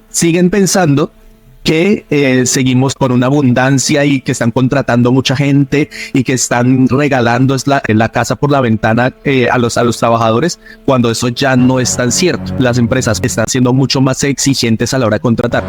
siguen pensando que seguimos con una abundancia y que están contratando mucha gente y que están regalando la casa por la ventana a los trabajadores, cuando eso ya no es tan cierto. Las empresas están siendo mucho más exigentes a la hora de contratar.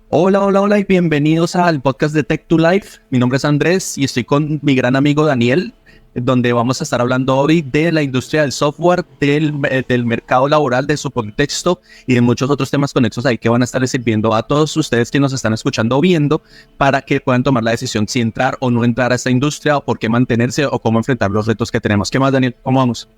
Hola y bienvenidos al podcast de Tech to Life. Mi nombre es Andrés y estoy con mi gran amigo Daniel, donde vamos a estar hablando hoy de la industria del software, del mercado laboral, de su contexto y de muchos otros temas conexos ahí que van a estar sirviendo a todos ustedes que nos están escuchando o viendo para que puedan tomar la decisión si entrar o no entrar a esta industria o por qué mantenerse o cómo enfrentar los retos que tenemos. ¿Qué más, Daniel? ¿Cómo vamos?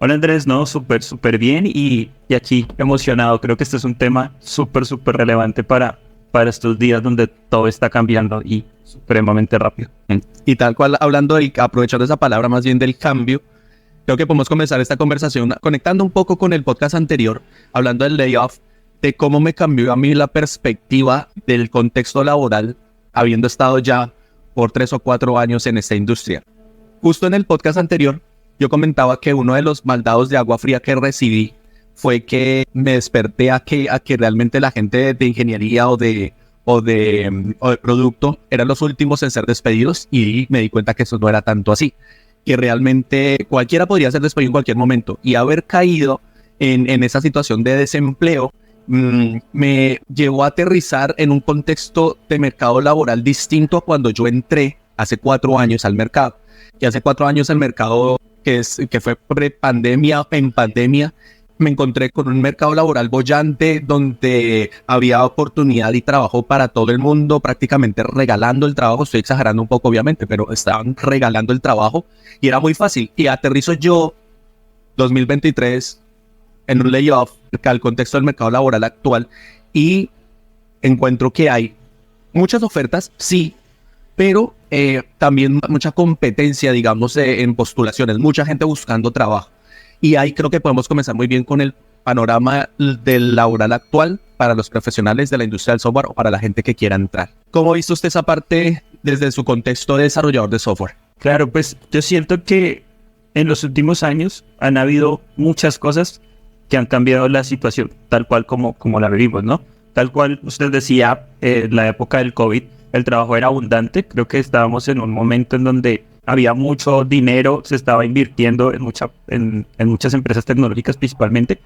Hola Andrés, no, súper bien y aquí emocionado. Creo que este es un tema súper relevante para estos días donde todo está cambiando y supremamente rápido. Y tal cual, aprovechando esa palabra más bien del cambio, creo que podemos comenzar esta conversación conectando un poco con el podcast anterior, hablando del layoff, de cómo me cambió a mí la perspectiva del contexto laboral, habiendo estado ya por 3 o 4 años en esta industria. Justo en el podcast anterior, yo comentaba que uno de los baldados de agua fría que recibí fue que me desperté a que realmente la gente de ingeniería o de producto eran los últimos en ser despedidos, y me di cuenta que eso no era tanto así, que realmente cualquiera podría ser despedido en cualquier momento, y haber caído en esa situación de desempleo me llevó a aterrizar en un contexto de mercado laboral distinto a cuando yo entré hace 4 años al mercado. Y hace 4 años el mercado que fue pre-pandemia, en pandemia, me encontré con un mercado laboral bollante donde había oportunidad y trabajo para todo el mundo, prácticamente regalando el trabajo. Estoy exagerando un poco, obviamente, pero estaban regalando el trabajo y era muy fácil. Y aterrizo yo, 2023, en un layoff, al contexto del mercado laboral actual, y encuentro que hay muchas ofertas, sí, pero también mucha competencia, digamos, en postulaciones, mucha gente buscando trabajo. Y ahí creo que podemos comenzar muy bien con el panorama del laboral actual para los profesionales de la industria del software o para la gente que quiera entrar. ¿Cómo ha visto usted esa parte desde su contexto de desarrollador de software? Claro, pues yo siento que en los últimos años han habido muchas cosas que han cambiado la situación, tal cual como la vivimos, ¿no? Tal cual usted decía, la época del COVID, el trabajo era abundante. Creo que estábamos en un momento en donde había mucho dinero, se estaba invirtiendo en muchas empresas tecnológicas principalmente.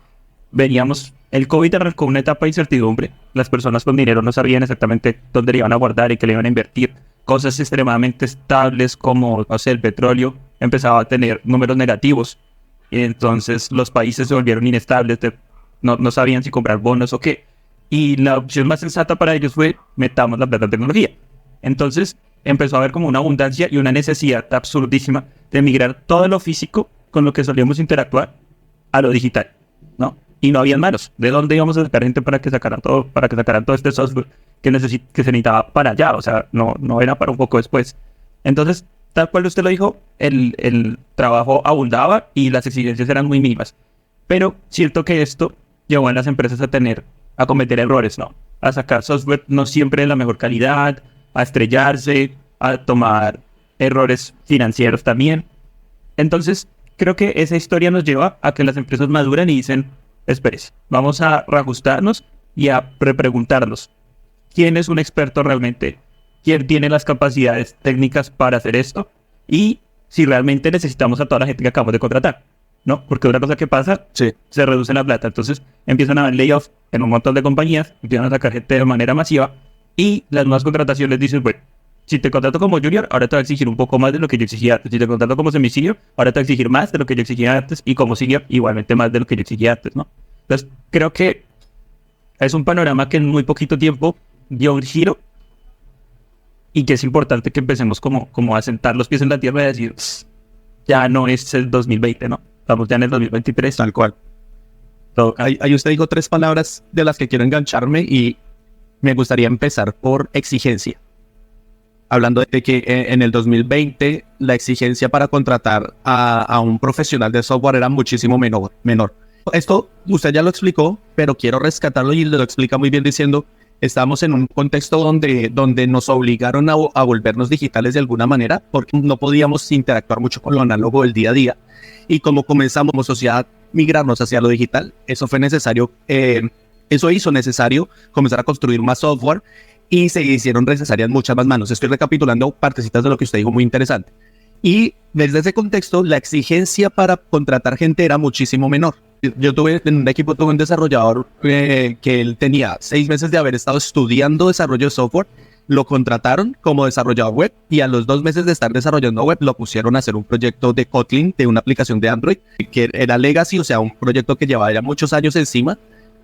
El COVID arrancó una etapa de incertidumbre. Las personas con dinero no sabían exactamente dónde le iban a guardar y qué le iban a invertir. Cosas extremadamente estables como, no sé, el petróleo empezaba a tener números negativos. Y entonces los países se volvieron inestables, no sabían si comprar bonos o qué. Y la opción más sensata para ellos fue: metamos la plata en tecnología. Entonces empezó a haber como una abundancia y una necesidad absurdísima de migrar todo lo físico con lo que solíamos interactuar a lo digital, ¿no? Y no habían manos. ¿De dónde íbamos a sacar gente para que sacaran todo este software que se necesitaba para allá? O sea, no era para un poco después. Entonces, tal cual usted lo dijo, el trabajo abundaba y las exigencias eran muy mínimas. Pero siento que esto llevó a las empresas a cometer errores, ¿no? A sacar software no siempre de la mejor calidad, a estrellarse, a tomar errores financieros también. Entonces, creo que esa historia nos lleva a que las empresas maduran y dicen: espérese, vamos a reajustarnos y a repreguntarnos quién es un experto realmente, quién tiene las capacidades técnicas para hacer esto, y si realmente necesitamos a toda la gente que acabamos de contratar, ¿no? Porque otra cosa que pasa, sí, se reduce la plata. Entonces empiezan a haber layoffs en un montón de compañías, empiezan a sacar gente de manera masiva, y las nuevas contrataciones dicen: bueno, si te contrato como junior, ahora te va a exigir un poco más de lo que yo exigía antes. Si te contrato como semi-senior, ahora te va a exigir más de lo que yo exigía antes. Y como senior, igualmente más de lo que yo exigía antes, ¿no? Entonces, creo que es un panorama que en muy poquito tiempo dio un giro, y que es importante que empecemos como a sentar los pies en la tierra y decir: ya no es el 2020, ¿no? Estamos ya en el 2023. Tal cual. Ahí usted dijo 3 palabras de las que quiero engancharme, y me gustaría empezar por exigencia. Hablando de que en el 2020 la exigencia para contratar a un profesional de software era muchísimo menor. Esto usted ya lo explicó, pero quiero rescatarlo, y lo explica muy bien diciendo: estamos en un contexto donde nos obligaron a volvernos digitales de alguna manera, porque no podíamos interactuar mucho con lo análogo del día a día. Y como comenzamos como sociedad migrarnos hacia lo digital, eso fue necesario, eso hizo necesario comenzar a construir más software y se hicieron necesarias muchas más manos. Estoy recapitulando partecitas de lo que usted dijo muy interesante. Y desde ese contexto, la exigencia para contratar gente era muchísimo menor. Yo tuve en un equipo, tuve un desarrollador que él tenía 6 meses de haber estado estudiando desarrollo de software, lo contrataron como desarrollador web y a los 2 meses de estar desarrollando web lo pusieron a hacer un proyecto de Kotlin, de una aplicación de Android, que era legacy, o sea, un proyecto que llevaba ya muchos años encima,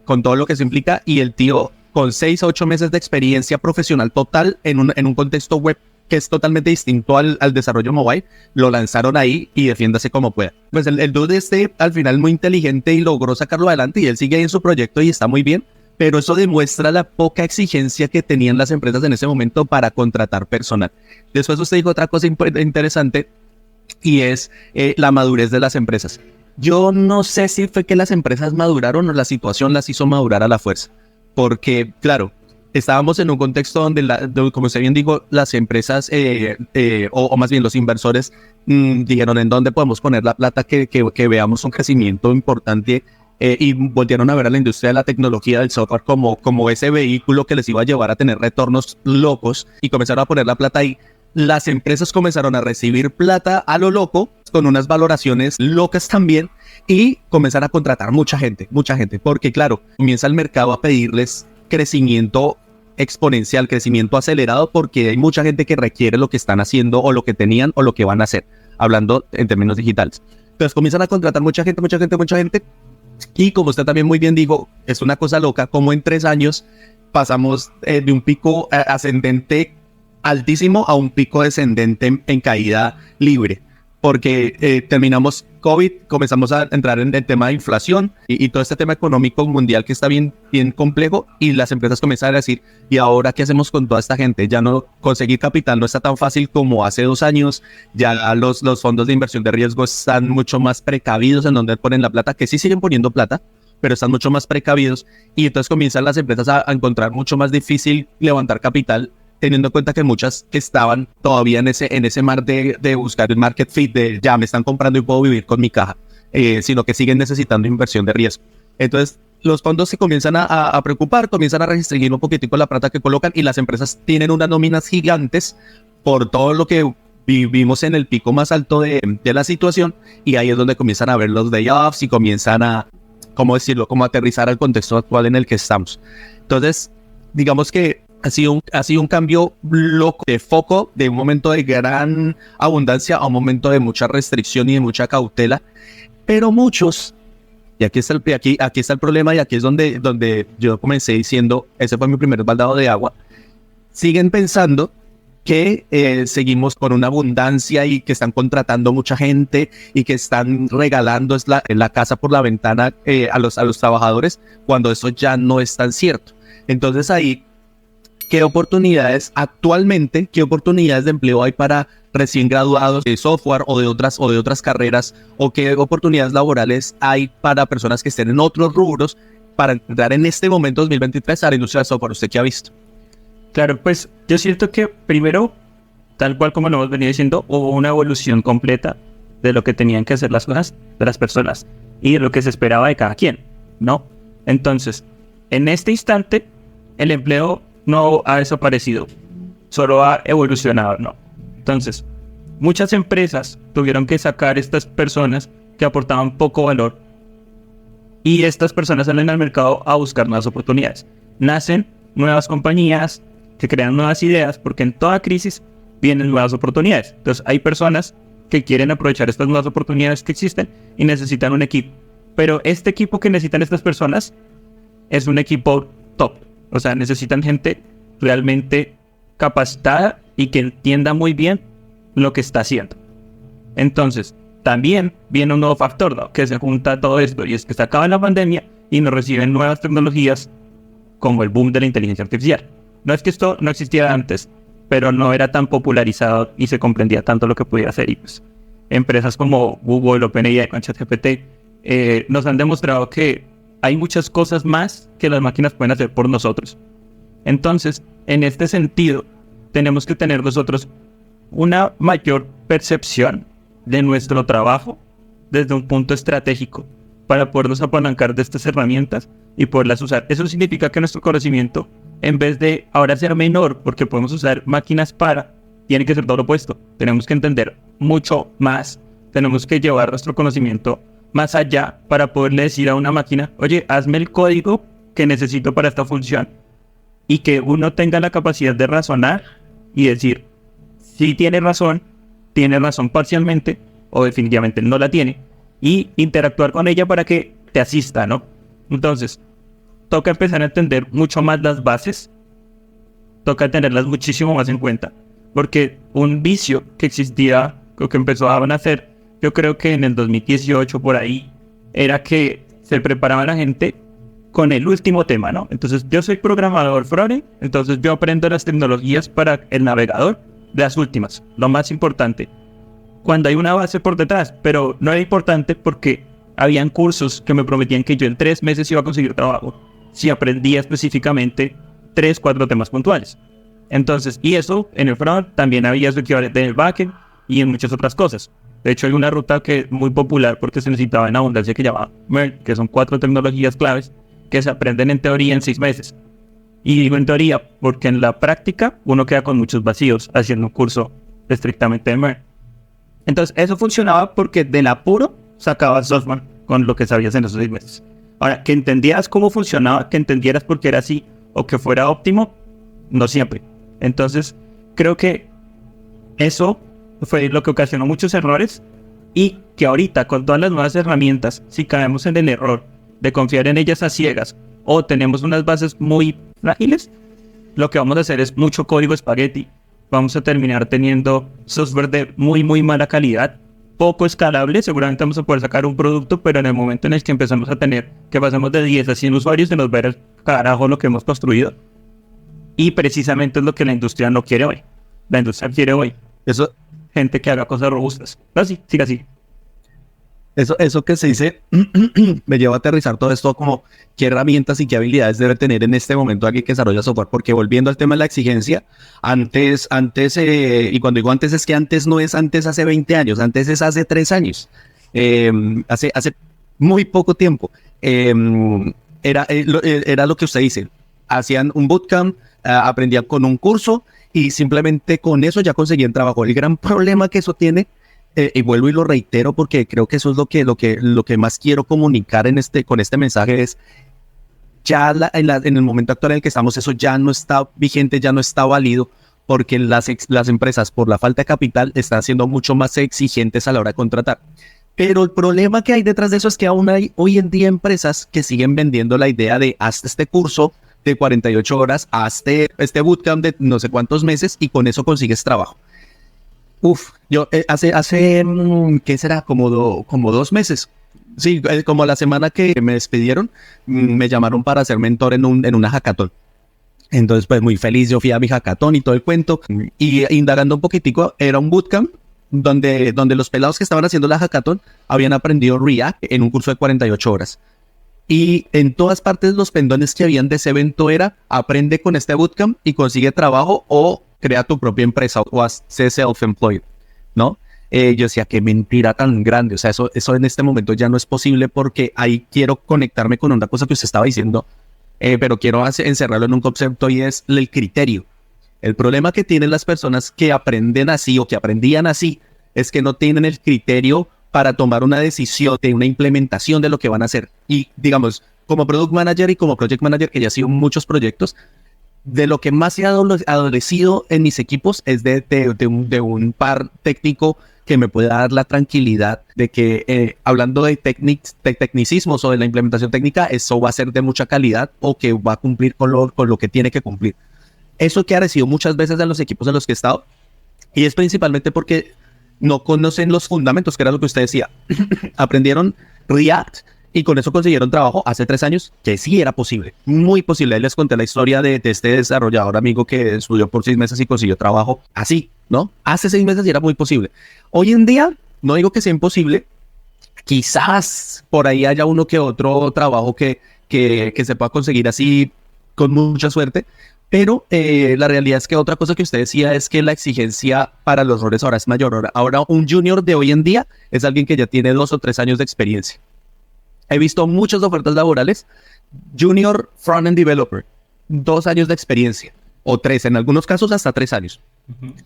con todo lo que eso implica, y el tío con 6 a 8 meses de experiencia profesional total en un contexto web que es totalmente distinto al desarrollo mobile, lo lanzaron ahí y defiéndase como pueda. Pues el dude al final muy inteligente y logró sacarlo adelante y él sigue ahí en su proyecto y está muy bien, pero eso demuestra la poca exigencia que tenían las empresas en ese momento para contratar personal. Después usted dijo otra cosa interesante y es la madurez de las empresas. Yo no sé si fue que las empresas maduraron o la situación las hizo madurar a la fuerza, porque claro, estábamos en un contexto donde, como usted bien dijo, las empresas, o más bien los inversores, dijeron en dónde podemos poner la plata que veamos un crecimiento importante, y volvieron a ver a la industria de la tecnología del software como ese vehículo que les iba a llevar a tener retornos locos y comenzaron a poner la plata ahí. Las empresas comenzaron a recibir plata a lo loco, con unas valoraciones locas también, y comenzaron a contratar mucha gente, porque claro, comienza el mercado a pedirles crecimiento exponencial, crecimiento acelerado, porque hay mucha gente que requiere lo que están haciendo o lo que tenían o lo que van a hacer, hablando en términos digitales. Entonces comienzan a contratar mucha gente, y como usted también muy bien dijo, es una cosa loca como en 3 años pasamos de un pico ascendente altísimo a un pico descendente en caída libre, porque terminamos COVID, comenzamos a entrar en el tema de inflación y todo este tema económico mundial que está bien complejo, y las empresas comienzan a decir, ¿y ahora qué hacemos con toda esta gente? Ya no conseguir capital no está tan fácil como hace 2 años, ya los fondos de inversión de riesgo están mucho más precavidos en donde ponen la plata, que sí siguen poniendo plata, pero están mucho más precavidos, y entonces comienzan las empresas a encontrar mucho más difícil levantar capital, teniendo en cuenta que muchas que estaban todavía en ese mar de buscar el market fit, de ya me están comprando y puedo vivir con mi caja, sino que siguen necesitando inversión de riesgo. Entonces, los fondos se comienzan a preocupar, comienzan a restringir un poquitico la plata que colocan, y las empresas tienen unas nóminas gigantes por todo lo que vivimos en el pico más alto de la situación, y ahí es donde comienzan a ver los layoffs y comienzan a, ¿cómo decirlo?, como aterrizar al contexto actual en el que estamos. Entonces, digamos que ha sido un cambio loco de foco, de un momento de gran abundancia a un momento de mucha restricción y de mucha cautela. Pero muchos, y aquí está el problema, y aquí es donde yo comencé diciendo, ese fue mi primer baldado de agua, siguen pensando que seguimos con una abundancia y que están contratando mucha gente y que están regalando la casa por la ventana a los trabajadores, cuando eso ya no es tan cierto. Entonces ahí, ¿qué oportunidades de empleo hay para recién graduados de software o de otras carreras? ¿O qué oportunidades laborales hay para personas que estén en otros rubros para entrar en este momento 2023 a la industria del software? ¿Usted qué ha visto? Claro, pues yo siento que primero, tal cual como lo hemos venido diciendo, hubo una evolución completa de lo que tenían que hacer las cosas de las personas y de lo que se esperaba de cada quien, ¿no? Entonces, en este instante, el empleo no ha desaparecido, solo ha evolucionado, ¿no? Entonces, muchas empresas tuvieron que sacar estas personas que aportaban poco valor, y estas personas salen al mercado a buscar nuevas oportunidades. Nacen nuevas compañías que crean nuevas ideas, porque en toda crisis vienen nuevas oportunidades. Entonces, hay personas que quieren aprovechar estas nuevas oportunidades que existen y necesitan un equipo. Pero este equipo que necesitan estas personas es un equipo top. O sea, necesitan gente realmente capacitada y que entienda muy bien lo que está haciendo. Entonces, también viene un nuevo factor, ¿no?, que se junta a todo esto, y es que se acaba la pandemia y nos reciben nuevas tecnologías como el boom de la inteligencia artificial. No es que esto no existiera antes, pero no era tan popularizado y se comprendía tanto lo que podía hacer. Y pues, empresas como Google, OpenAI con ChatGPT nos han demostrado que hay muchas cosas más que las máquinas pueden hacer por nosotros. Entonces, en este sentido, tenemos que tener nosotros una mayor percepción de nuestro trabajo desde un punto estratégico para podernos apalancar de estas herramientas y poderlas usar. Eso significa que nuestro conocimiento, en vez de ahora ser menor, porque podemos usar máquinas tiene que ser todo lo opuesto. Tenemos que entender mucho más, tenemos que llevar nuestro conocimiento más allá para poderle decir a una máquina, oye, hazme el código que necesito para esta función. Y que uno tenga la capacidad de razonar y decir, si tiene razón parcialmente, o definitivamente no la tiene, y interactuar con ella para que te asista, ¿no? Entonces, toca empezar a entender mucho más las bases, toca tenerlas muchísimo más en cuenta, porque un vicio que existía, o que empezó a nacer, yo creo que en el 2018 por ahí, era que se preparaba la gente con el último tema, ¿no? Entonces, yo soy programador frontend, entonces yo aprendo las tecnologías para el navegador, las últimas, lo más importante, cuando hay una base por detrás, pero no era importante porque habían cursos que me prometían que yo en 3 meses iba a conseguir trabajo, si aprendía específicamente 3, 4 temas puntuales. Entonces, y eso en el front también había su equivalente en el backend y en muchas otras cosas. De hecho, hay una ruta que es muy popular porque se necesitaba en abundancia que llamaba MERN, que son 4 tecnologías claves que se aprenden en teoría en 6 meses. Y digo en teoría porque en la práctica uno queda con muchos vacíos haciendo un curso estrictamente de MERN. Entonces, eso funcionaba porque del apuro sacabas software con lo que sabías en esos 6 meses. Ahora, que entendieras cómo funcionaba, que entendieras por qué era así o que fuera óptimo, no siempre. Entonces, creo que eso fue lo que ocasionó muchos errores y que ahorita con todas las nuevas herramientas, si caemos en el error de confiar en ellas a ciegas o tenemos unas bases muy frágiles, lo que vamos a hacer es mucho código espagueti. Vamos a terminar teniendo software de muy mala calidad, poco escalable. Seguramente vamos a poder sacar un producto, pero en el momento en el que empezamos a tener, que pasemos de 10 a 100 usuarios, se nos va a ir el carajo lo que hemos construido. Y precisamente es lo que la industria no quiere hoy. La industria quiere hoy gente que haga cosas robustas. No, sí, siga así. Eso que se dice me lleva a aterrizar todo esto como qué herramientas y qué habilidades debe tener en este momento alguien que desarrolla software, porque volviendo al tema de la exigencia, antes y cuando digo antes es que antes no es antes hace 20 años, antes es hace 3 años, hace muy poco tiempo, era lo que usted dice, hacían un bootcamp, aprendían con un curso y simplemente con eso ya conseguían trabajo. El gran problema que eso tiene, y vuelvo y lo reitero porque creo que eso es lo que más quiero comunicar con este mensaje es ya en el momento actual en el que estamos, eso ya no está vigente, ya no está válido, porque las empresas por la falta de capital están siendo mucho más exigentes a la hora de contratar. Pero el problema que hay detrás de eso es que aún hay hoy en día empresas que siguen vendiendo la idea de haz este curso de 48 horas, haz este bootcamp de no sé cuántos meses y con eso consigues trabajo. Yo hace ¿qué será? Como 2 meses. Sí, como la semana que me despidieron, me llamaron para ser mentor en una hackathon. Entonces, pues muy feliz, yo fui a mi hackathon y todo el cuento. Y indagando un poquitico, era un bootcamp donde los pelados que estaban haciendo la hackathon habían aprendido React en un curso de 48 horas. Y en todas partes los pendones que habían de ese evento era aprende con este bootcamp y consigue trabajo o crea tu propia empresa o sé self-employed, ¿no? Yo decía, qué mentira tan grande. O sea, eso en este momento ya no es posible porque ahí quiero conectarme con una cosa que usted estaba diciendo, pero quiero encerrarlo en un concepto y es el criterio. El problema que tienen las personas que aprenden así o que aprendían así es que no tienen el criterio para tomar una decisión de una implementación de lo que van a hacer. Y digamos, como Product Manager y como Project Manager, que ya ha sido muchos proyectos, de lo que más se ha adolecido en mis equipos es de un par técnico que me pueda dar la tranquilidad de que hablando de tecnicismos o de la implementación técnica, eso va a ser de mucha calidad o que va a cumplir con lo que tiene que cumplir. Eso que ha recibido muchas veces en los equipos en los que he estado, y es principalmente porque no conocen los fundamentos, que era lo que usted decía. Aprendieron React y con eso consiguieron trabajo hace 3 años, que sí era posible, muy posible. Ahí les conté la historia de este desarrollador amigo que estudió por 6 meses y consiguió trabajo así, ¿no? Hace 6 meses y era muy posible. Hoy en día, no digo que sea imposible, quizás por ahí haya uno que otro trabajo que se pueda conseguir así con mucha suerte, pero la realidad es que otra cosa que usted decía es que la exigencia para los roles ahora es mayor. Ahora un junior de hoy en día es alguien que ya tiene 2 o 3 años de experiencia. He visto muchas ofertas laborales, Junior Front-End Developer, 2 años de experiencia, o 3, en algunos casos hasta 3 años.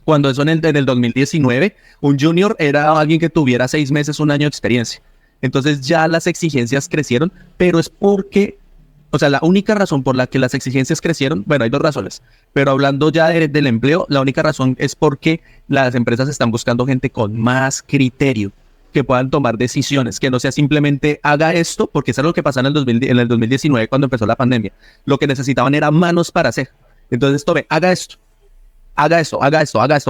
Cuando eso en el 2019, un Junior era alguien que tuviera 6 meses, 1 año de experiencia. Entonces ya las exigencias crecieron, pero es porque, o sea, la única razón por la que las exigencias crecieron, bueno, hay 2 razones, pero hablando ya del empleo, la única razón es porque las empresas están buscando gente con más criterio, que puedan tomar decisiones, que no sea simplemente haga esto, porque eso es lo que pasó en el 2019 cuando empezó la pandemia. Lo que necesitaban era manos para hacer. Entonces, tome, haga esto,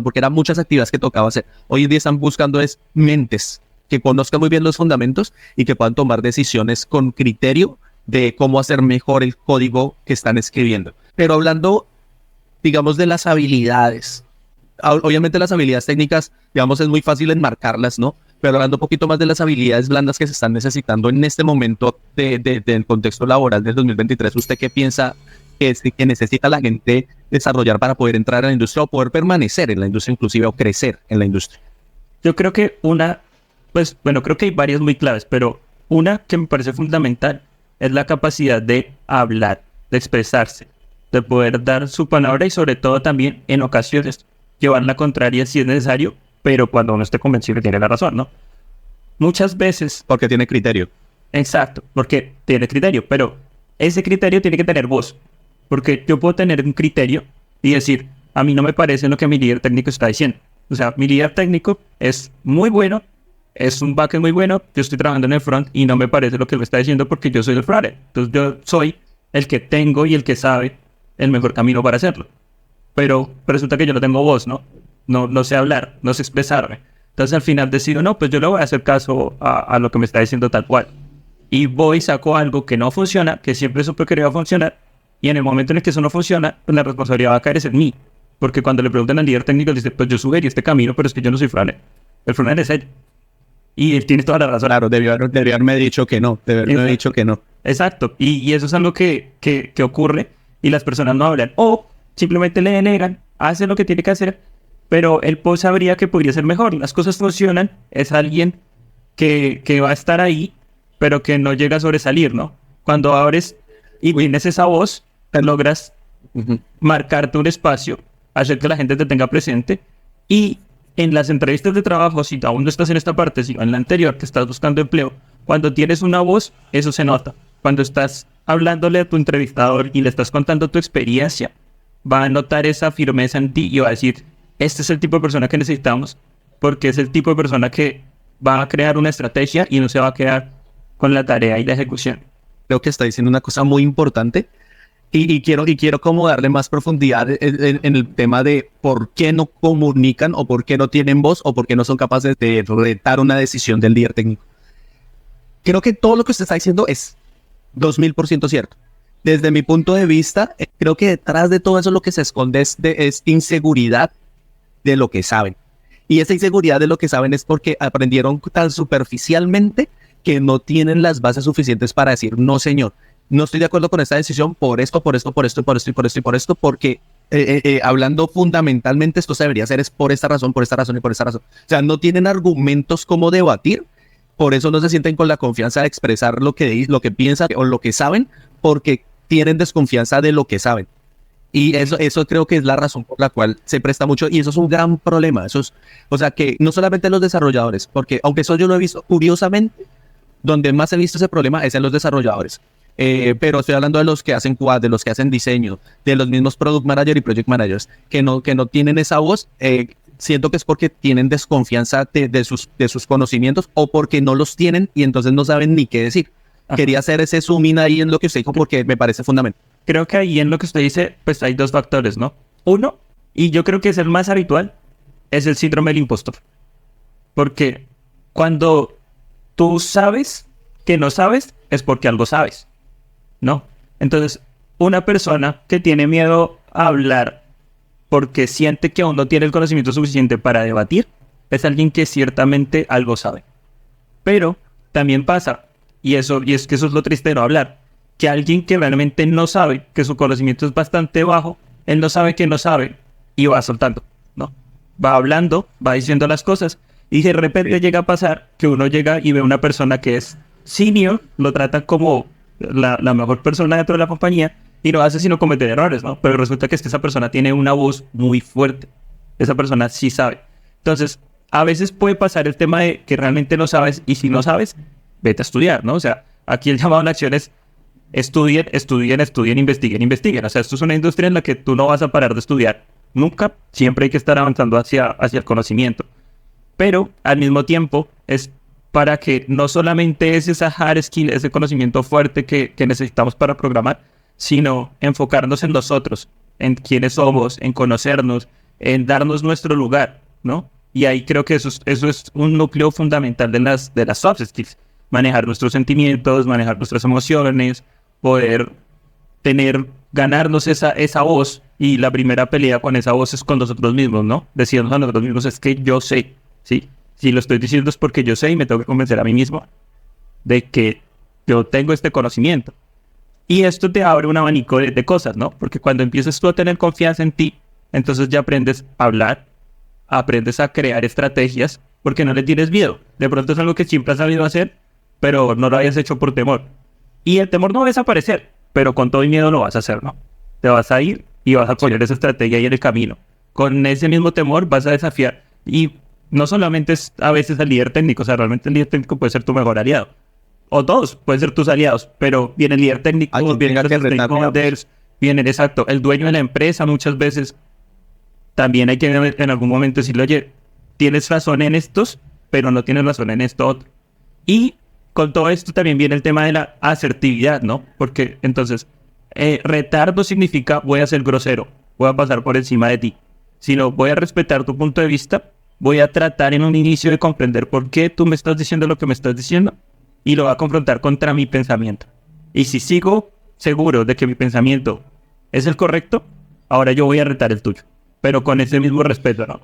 porque eran muchas actividades que tocaba hacer. Hoy en día están buscando es mentes que conozcan muy bien los fundamentos y que puedan tomar decisiones con criterio de cómo hacer mejor el código que están escribiendo. Pero hablando, digamos, de las habilidades, obviamente las habilidades técnicas, digamos, es muy fácil enmarcarlas, ¿no? Pero hablando un poquito más de las habilidades blandas que se están necesitando en este momento del contexto laboral del 2023, ¿usted qué piensa que necesita la gente desarrollar para poder entrar a la industria o poder permanecer en la industria inclusive o crecer en la industria? Yo creo que creo que hay varias muy claves, pero una que me parece fundamental es la capacidad de hablar, de expresarse, de poder dar su palabra y sobre todo también en ocasiones llevar la contraria si es necesario, pero cuando uno esté convencido que tiene la razón, ¿no? Muchas veces... Porque tiene criterio. Exacto, porque tiene criterio, pero ese criterio tiene que tener voz. Porque yo puedo tener un criterio y decir, a mí no me parece lo que mi líder técnico está diciendo. O sea, mi líder técnico es muy bueno, es un backend muy bueno, yo estoy trabajando en el front y no me parece lo que él me está diciendo porque yo soy el frontend. Entonces yo soy el que tengo y el que sabe el mejor camino para hacerlo. Pero resulta que yo no tengo voz, ¿no? No sé hablar, no sé expresarme. Entonces al final decido, no, pues yo le voy a hacer caso a lo que me está diciendo tal cual. Y voy y saco algo que no funciona, que siempre supe que iba a funcionar, y en el momento en el que eso no funciona, pues la responsabilidad va a caer en mí. Porque cuando le preguntan al líder técnico, él dice, pues yo sugerí este camino, pero es que yo no soy frontend. El frontend es él. Y él tiene toda la razón. Claro, debió haberme dicho que no, dicho que no. Exacto, y eso es algo que ocurre y las personas no hablan. O simplemente le denegan, hace lo que tiene que hacer, pero él sabría que podría ser mejor. Las cosas funcionan, es alguien que va a estar ahí, pero que no llega a sobresalir, ¿no? Cuando abres y tienes esa voz, logras marcarte un espacio, hacer que la gente te tenga presente. Y en las entrevistas de trabajo, si aún no estás en esta parte, sino en la anterior, que estás buscando empleo, cuando tienes una voz, eso se nota. Cuando estás hablándole a tu entrevistador y le estás contando tu experiencia, va a notar esa firmeza en ti y va a decir, este es el tipo de persona que necesitamos, porque es el tipo de persona que va a crear una estrategia y no se va a quedar con la tarea y la ejecución. Creo que está diciendo una cosa muy importante y quiero como darle más profundidad en el tema de por qué no comunican o por qué no tienen voz o por qué no son capaces de retar una decisión del líder técnico. Creo que todo lo que usted está diciendo es 2000% cierto. Desde mi punto de vista, creo que detrás de todo eso lo que se esconde es inseguridad de lo que saben. Y esa inseguridad de lo que saben es porque aprendieron tan superficialmente que no tienen las bases suficientes para decir, no señor, no estoy de acuerdo con esta decisión por esto, porque hablando fundamentalmente esto se debería hacer es por esta razón. O sea, no tienen argumentos como debatir, por eso no se sienten con la confianza de expresar lo que piensan o lo que saben, porque tienen desconfianza de lo que saben. Y eso creo que es la razón por la cual se presta mucho, y eso es un gran problema. O sea, que no solamente los desarrolladores, porque aunque eso yo lo he visto, curiosamente, donde más he visto ese problema es en los desarrolladores. Pero estoy hablando de los que hacen QA, de los que hacen diseño, de los mismos product manager y project managers, que no tienen esa voz. Siento que es porque tienen desconfianza de sus conocimientos o porque no los tienen y entonces no saben ni qué decir. Ajá. Quería hacer ese zoom in ahí en lo que usted dijo porque me parece fundamental. Creo que ahí en lo que usted dice, pues hay 2 factores, ¿no? Uno, y yo creo que es el más habitual, es el síndrome del impostor. Porque cuando tú sabes que no sabes, es porque algo sabes, ¿no? Entonces, una persona que tiene miedo a hablar porque siente que aún no tiene el conocimiento suficiente para debatir, es alguien que ciertamente algo sabe. Pero también pasa, y es que eso es lo triste de no hablar, que alguien que realmente no sabe, que su conocimiento es bastante bajo, él no sabe que no sabe, y va soltando, ¿no? Va hablando, va diciendo las cosas, y de repente llega a pasar que uno llega y ve una persona que es senior lo tratan como la mejor persona dentro de la compañía y no hace sino cometer errores, ¿no? Pero resulta que es que esa persona tiene una voz muy fuerte. Esa persona sí sabe. Entonces, a veces puede pasar el tema de que realmente no sabes, y si no sabes, vete a estudiar, ¿no? O sea, aquí el llamado a la acción es estudien, investiguen. O sea, esto es una industria en la que tú no vas a parar de estudiar nunca. Siempre hay que estar avanzando hacia el conocimiento. Pero, al mismo tiempo, es para que no solamente es esa hard skill, ese conocimiento fuerte que necesitamos para programar, sino enfocarnos en nosotros, en quiénes somos, en conocernos, en darnos nuestro lugar, ¿no? Y ahí creo que eso es un núcleo fundamental de las soft skills. Manejar nuestros sentimientos, manejar nuestras emociones, poder ganarnos esa voz. Y la primera pelea con esa voz es con nosotros mismos, ¿no? Decirnos a nosotros mismos, es que yo sé, ¿sí? Si lo estoy diciendo es porque yo sé y me tengo que convencer a mí mismo de que yo tengo este conocimiento. Y esto te abre un abanico de cosas, ¿no? Porque cuando empiezas tú a tener confianza en ti, entonces ya aprendes a hablar, aprendes a crear estrategias, porque no le tienes miedo. De pronto es algo que siempre has sabido hacer, pero no lo hayas hecho por temor. Y el temor no va a desaparecer, pero con todo el miedo lo vas a hacer, ¿no? Te vas a ir y vas a poner esa estrategia ahí en el camino. Con ese mismo temor vas a desafiar. Y no solamente es a veces el líder técnico, o sea, realmente el líder técnico puede ser tu mejor aliado. O todos pueden ser tus aliados, pero viene el líder técnico, vienen los stakeholders, viene, exacto, el dueño de la empresa muchas veces. También hay que en algún momento decirle, oye, tienes razón en estos, pero no tienes razón en esto otro. Y con todo esto también viene el tema de la asertividad, ¿no? Porque entonces, retar no significa voy a ser grosero, voy a pasar por encima de ti, sino voy a respetar tu punto de vista, voy a tratar en un inicio de comprender por qué tú me estás diciendo lo que me estás diciendo y lo voy a confrontar contra mi pensamiento. Y si sigo seguro de que mi pensamiento es el correcto, ahora yo voy a retar el tuyo, pero con ese mismo respeto, ¿no?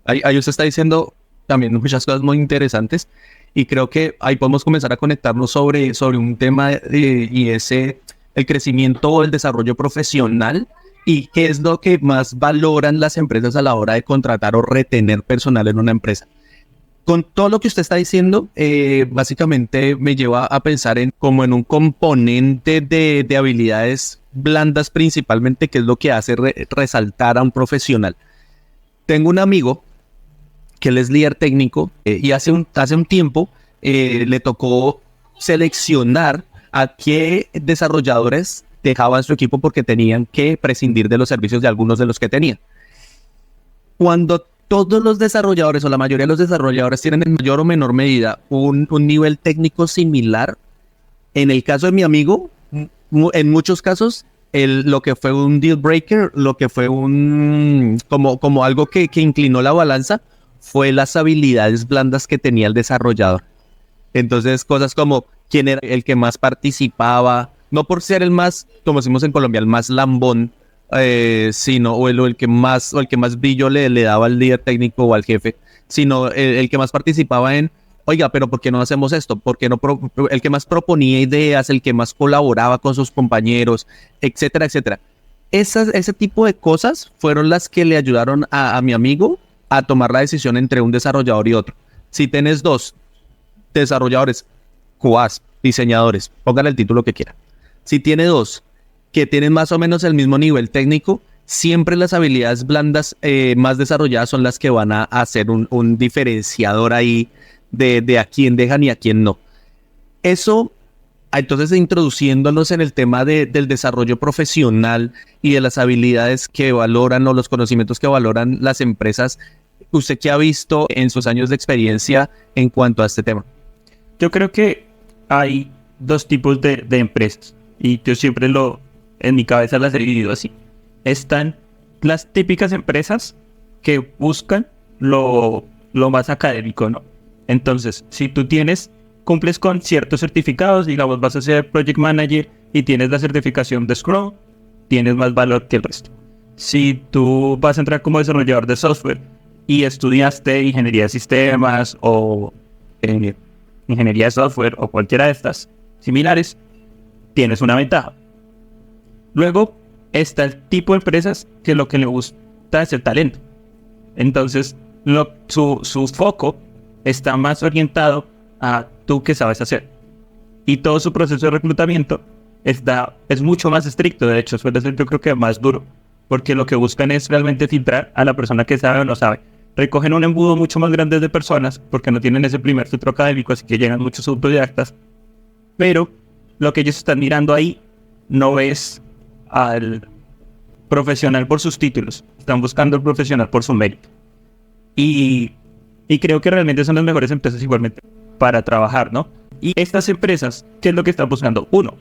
Ahí usted está diciendo también muchas cosas muy interesantes y creo que ahí podemos comenzar a conectarnos sobre un tema y el crecimiento o el desarrollo profesional y qué es lo que más valoran las empresas a la hora de contratar o retener personal en una empresa. Con todo lo que usted está diciendo, básicamente me lleva a pensar como en un componente de habilidades blandas principalmente, que es lo que hace resaltar a un profesional. Tengo un amigo que él es líder técnico y hace un tiempo le tocó seleccionar a qué desarrolladores dejaban su equipo porque tenían que prescindir de los servicios de algunos de los que tenían. Cuando todos los desarrolladores o la mayoría de los desarrolladores tienen en mayor o menor medida un nivel técnico similar, en el caso de mi amigo, en muchos casos, lo que fue un deal breaker, lo que fue como algo que inclinó la balanza, fue las habilidades blandas que tenía el desarrollador. Entonces, cosas como quién era el que más participaba, no por ser el más, como decimos en Colombia, el más lambón, sino el que más brillo le daba al líder técnico o al jefe, sino el que más participaba en, oiga, pero ¿por qué no hacemos esto? ¿Por qué no el que más proponía ideas, el que más colaboraba con sus compañeros, etcétera, etcétera? Ese tipo de cosas fueron las que le ayudaron a mi amigo a tomar la decisión entre un desarrollador y otro. Si tienes dos desarrolladores, QAs, diseñadores, póngale el título que quiera. Si tiene dos que tienen más o menos el mismo nivel técnico, siempre las habilidades blandas más desarrolladas son las que van a hacer un diferenciador ahí de a quién dejan y a quién no. Eso, entonces, introduciéndonos en el tema del desarrollo profesional y de las habilidades que valoran o los conocimientos que valoran las empresas, ¿usted qué ha visto en sus años de experiencia en cuanto a este tema? Yo creo que hay dos tipos de empresas y yo siempre en mi cabeza las he dividido así. Están las típicas empresas que buscan lo más académico, ¿no? Entonces, si tú cumples con ciertos certificados, digamos, vas a ser Project Manager y tienes la certificación de Scrum, tienes más valor que el resto. Si tú vas a entrar como desarrollador de software y estudiaste ingeniería de sistemas o ingeniería de software o cualquiera de estas similares, tienes una ventaja. Luego está el tipo de empresas que lo que le gusta es el talento. Entonces, su foco está más orientado a tú qué sabes hacer. Y todo su proceso de reclutamiento es mucho más estricto, de hecho, suele ser yo creo que más duro, porque lo que buscan es realmente filtrar a la persona que sabe o no sabe. Recogen un embudo mucho más grande de personas, porque no tienen ese primer filtro académico, así que llegan muchos autodidactas, pero lo que ellos están mirando ahí no es al profesional por sus títulos, están buscando al profesional por su mérito. Y creo que realmente son las mejores empresas igualmente para trabajar, ¿no? Y estas empresas, ¿qué es lo que están buscando? Uno,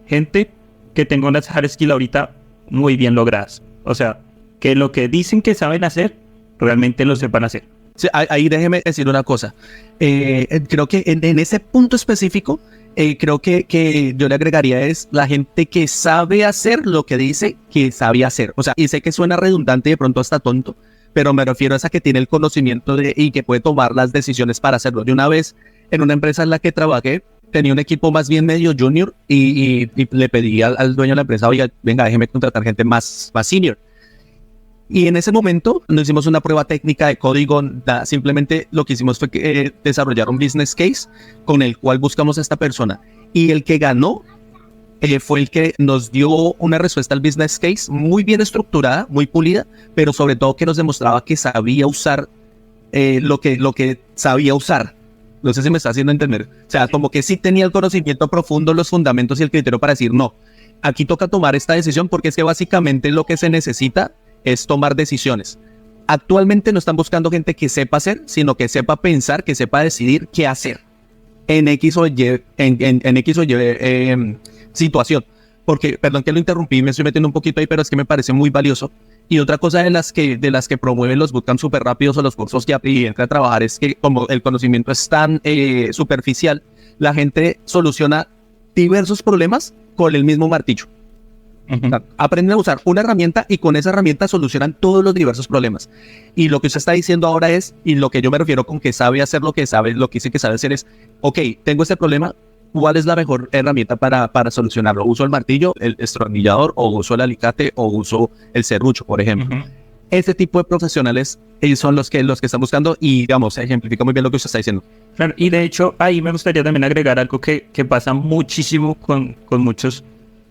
gente que tenga unas hard skills ahorita muy bien logradas. O sea, que lo que dicen que saben hacer, realmente lo sepan hacer. Sí, ahí déjeme decir una cosa. Creo que en ese punto específico, creo que yo le agregaría es la gente que sabe hacer lo que dice que sabe hacer. O sea, y sé que suena redundante y de pronto hasta tonto, pero me refiero a esa que tiene el conocimiento y que puede tomar las decisiones para hacerlo. De una vez, en una empresa en la que trabajé, tenía un equipo más bien medio junior y le pedí al dueño de la empresa, oiga, venga, déjeme contratar gente más senior. Y en ese momento no hicimos una prueba técnica de código, simplemente lo que hicimos fue desarrollar un business case con el cual buscamos a esta persona. Y el que ganó fue el que nos dio una respuesta al business case muy bien estructurada, muy pulida, pero sobre todo que nos demostraba que sabía usar lo que sabía usar. No sé si me está haciendo entender. O sea, como que sí tenía el conocimiento profundo, los fundamentos y el criterio para decir, no, aquí toca tomar esta decisión porque es que básicamente lo que se necesita es tomar decisiones. Actualmente no están buscando gente que sepa hacer, sino que sepa pensar, que sepa decidir qué hacer en X o Y, en X o Y situación. Porque, perdón que lo interrumpí, me estoy metiendo un poquito ahí, pero es que me parece muy valioso. Y otra cosa de las que promueven los bootcamps súper rápidos o los cursos que entra a trabajar es que como el conocimiento es tan superficial, la gente soluciona diversos problemas con el mismo martillo. O sea, aprenden a usar una herramienta y con esa herramienta solucionan todos los diversos problemas. Y lo que usted está diciendo ahora es, y lo que yo me refiero con que sabe hacer lo que sabe, lo que dice que sabe hacer es, ok, tengo este problema, ¿cuál es la mejor herramienta para solucionarlo? ¿Uso el martillo, el destornillador, o uso el alicate, o uso el serrucho, por ejemplo? Este tipo de profesionales, ellos son los que están buscando y, digamos, ejemplifica muy bien lo que usted está diciendo. Claro, y de hecho, ahí me gustaría también agregar algo que pasa muchísimo con muchos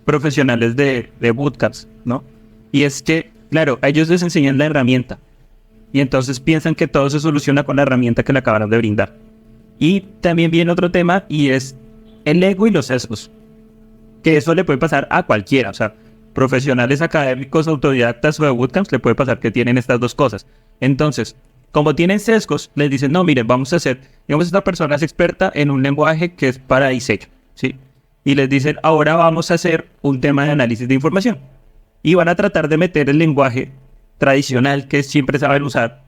profesionales de bootcamps, ¿no? Y es que, claro, a ellos les enseñan la herramienta y entonces piensan que todo se soluciona con la herramienta que le acabaron de brindar. Y también viene otro tema y es el ego y los sesgos, que eso le puede pasar a cualquiera, o sea, profesionales académicos, autodidactas o de bootcamps, le puede pasar que tienen estas dos cosas. Entonces, como tienen sesgos, les dicen, no, miren, vamos a hacer, digamos, esta persona es experta en un lenguaje que es para diseño, ¿sí? Y les dicen, ahora vamos a hacer un tema de análisis de información. Y van a tratar de meter el lenguaje tradicional que siempre saben usar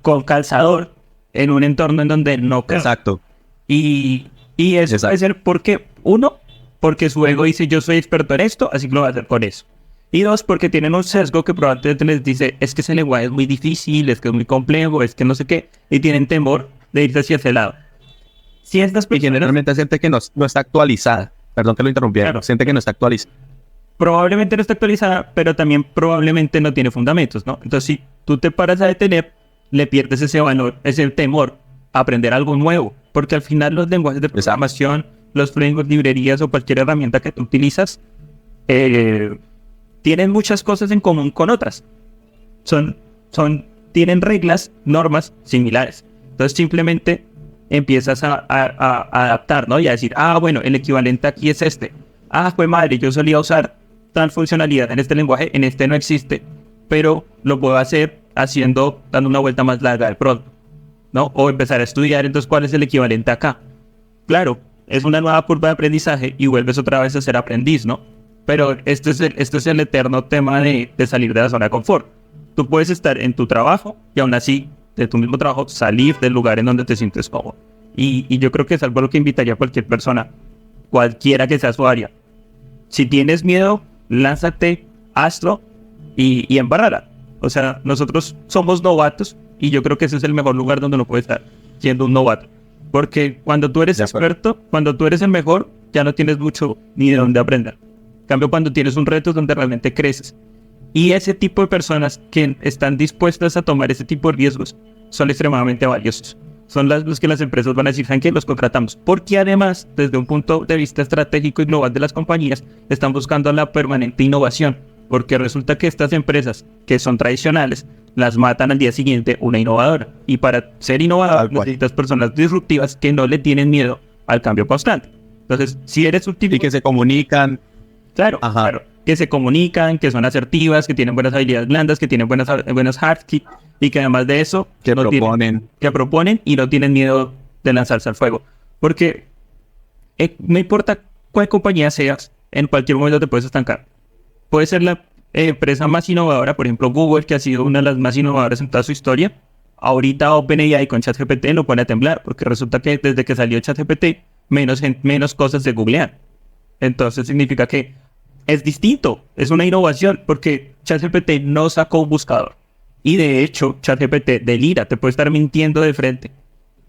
con calzador en un entorno en donde no cabe. Exacto. Y eso puede ser porque, uno, porque su ego dice, yo soy experto en esto, así que lo voy a hacer con eso. Y dos, porque tienen un sesgo que probablemente les dice, es que ese lenguaje es muy difícil, es que es muy complejo, es que no sé qué, y tienen temor de irse hacia ese lado. Si estas personas, y generalmente hay gente que no está actualizada. Perdón que lo interrumpiera. Claro. Gente que no está actualizada. Probablemente no está actualizada, pero también probablemente no tiene fundamentos, ¿no? Entonces, si tú te paras a detener, le pierdes ese valor, ese temor a aprender algo nuevo. Porque al final los lenguajes de programación, los frameworks, librerías o cualquier herramienta que tú utilizas, tienen muchas cosas en común con otras. Tienen reglas, normas similares. Entonces, simplemente empiezas a adaptar, ¿no? Y a decir, bueno, el equivalente aquí es este. Pues madre, yo solía usar tal funcionalidad en este lenguaje, en este no existe, pero lo puedo hacer dando una vuelta más larga de pronto, ¿no? O empezar a estudiar, entonces, ¿cuál es el equivalente acá? Claro, es una nueva curva de aprendizaje y vuelves otra vez a ser aprendiz, ¿no? Pero esto es el eterno tema de salir de la zona de confort. Tú puedes estar en tu trabajo y aún así de tu mismo trabajo, salir del lugar en donde te sientes cómodo. Y yo creo que es algo a lo que invitaría a cualquier persona, cualquiera que sea su área. Si tienes miedo, lánzate, hazlo y embárrala. O sea, nosotros somos novatos y yo creo que ese es el mejor lugar donde uno puede estar, siendo un novato. Porque cuando tú eres experto, cuando tú eres el mejor, ya no tienes mucho ni de dónde aprender. En cambio, cuando tienes un reto es donde realmente creces. Y ese tipo de personas que están dispuestas a tomar ese tipo de riesgos son extremadamente valiosos. son los que las empresas van a decir, ¿saben qué? Los contratamos. Porque además, desde un punto de vista estratégico y global de las compañías, están buscando la permanente innovación. Porque resulta que estas empresas, que son tradicionales, las matan al día siguiente una innovadora. Y para ser innovador necesitas personas disruptivas que no le tienen miedo al cambio constante. Entonces, si eres un tipo... Y que se comunican. Claro, claro. Que se comunican, que son asertivas, que tienen buenas habilidades blandas, que tienen buenas hard skills, y que además de eso... Que proponen y no tienen miedo de lanzarse al fuego. Porque no importa cuál compañía seas, en cualquier momento te puedes estancar. Puede ser la empresa más innovadora, por ejemplo Google, que ha sido una de las más innovadoras en toda su historia. Ahorita OpenAI con ChatGPT lo pone a temblar, porque resulta que desde que salió ChatGPT, menos cosas se googlean. Entonces significa que es distinto, es una innovación, porque ChatGPT no sacó un buscador. Y de hecho, ChatGPT delira, te puede estar mintiendo de frente,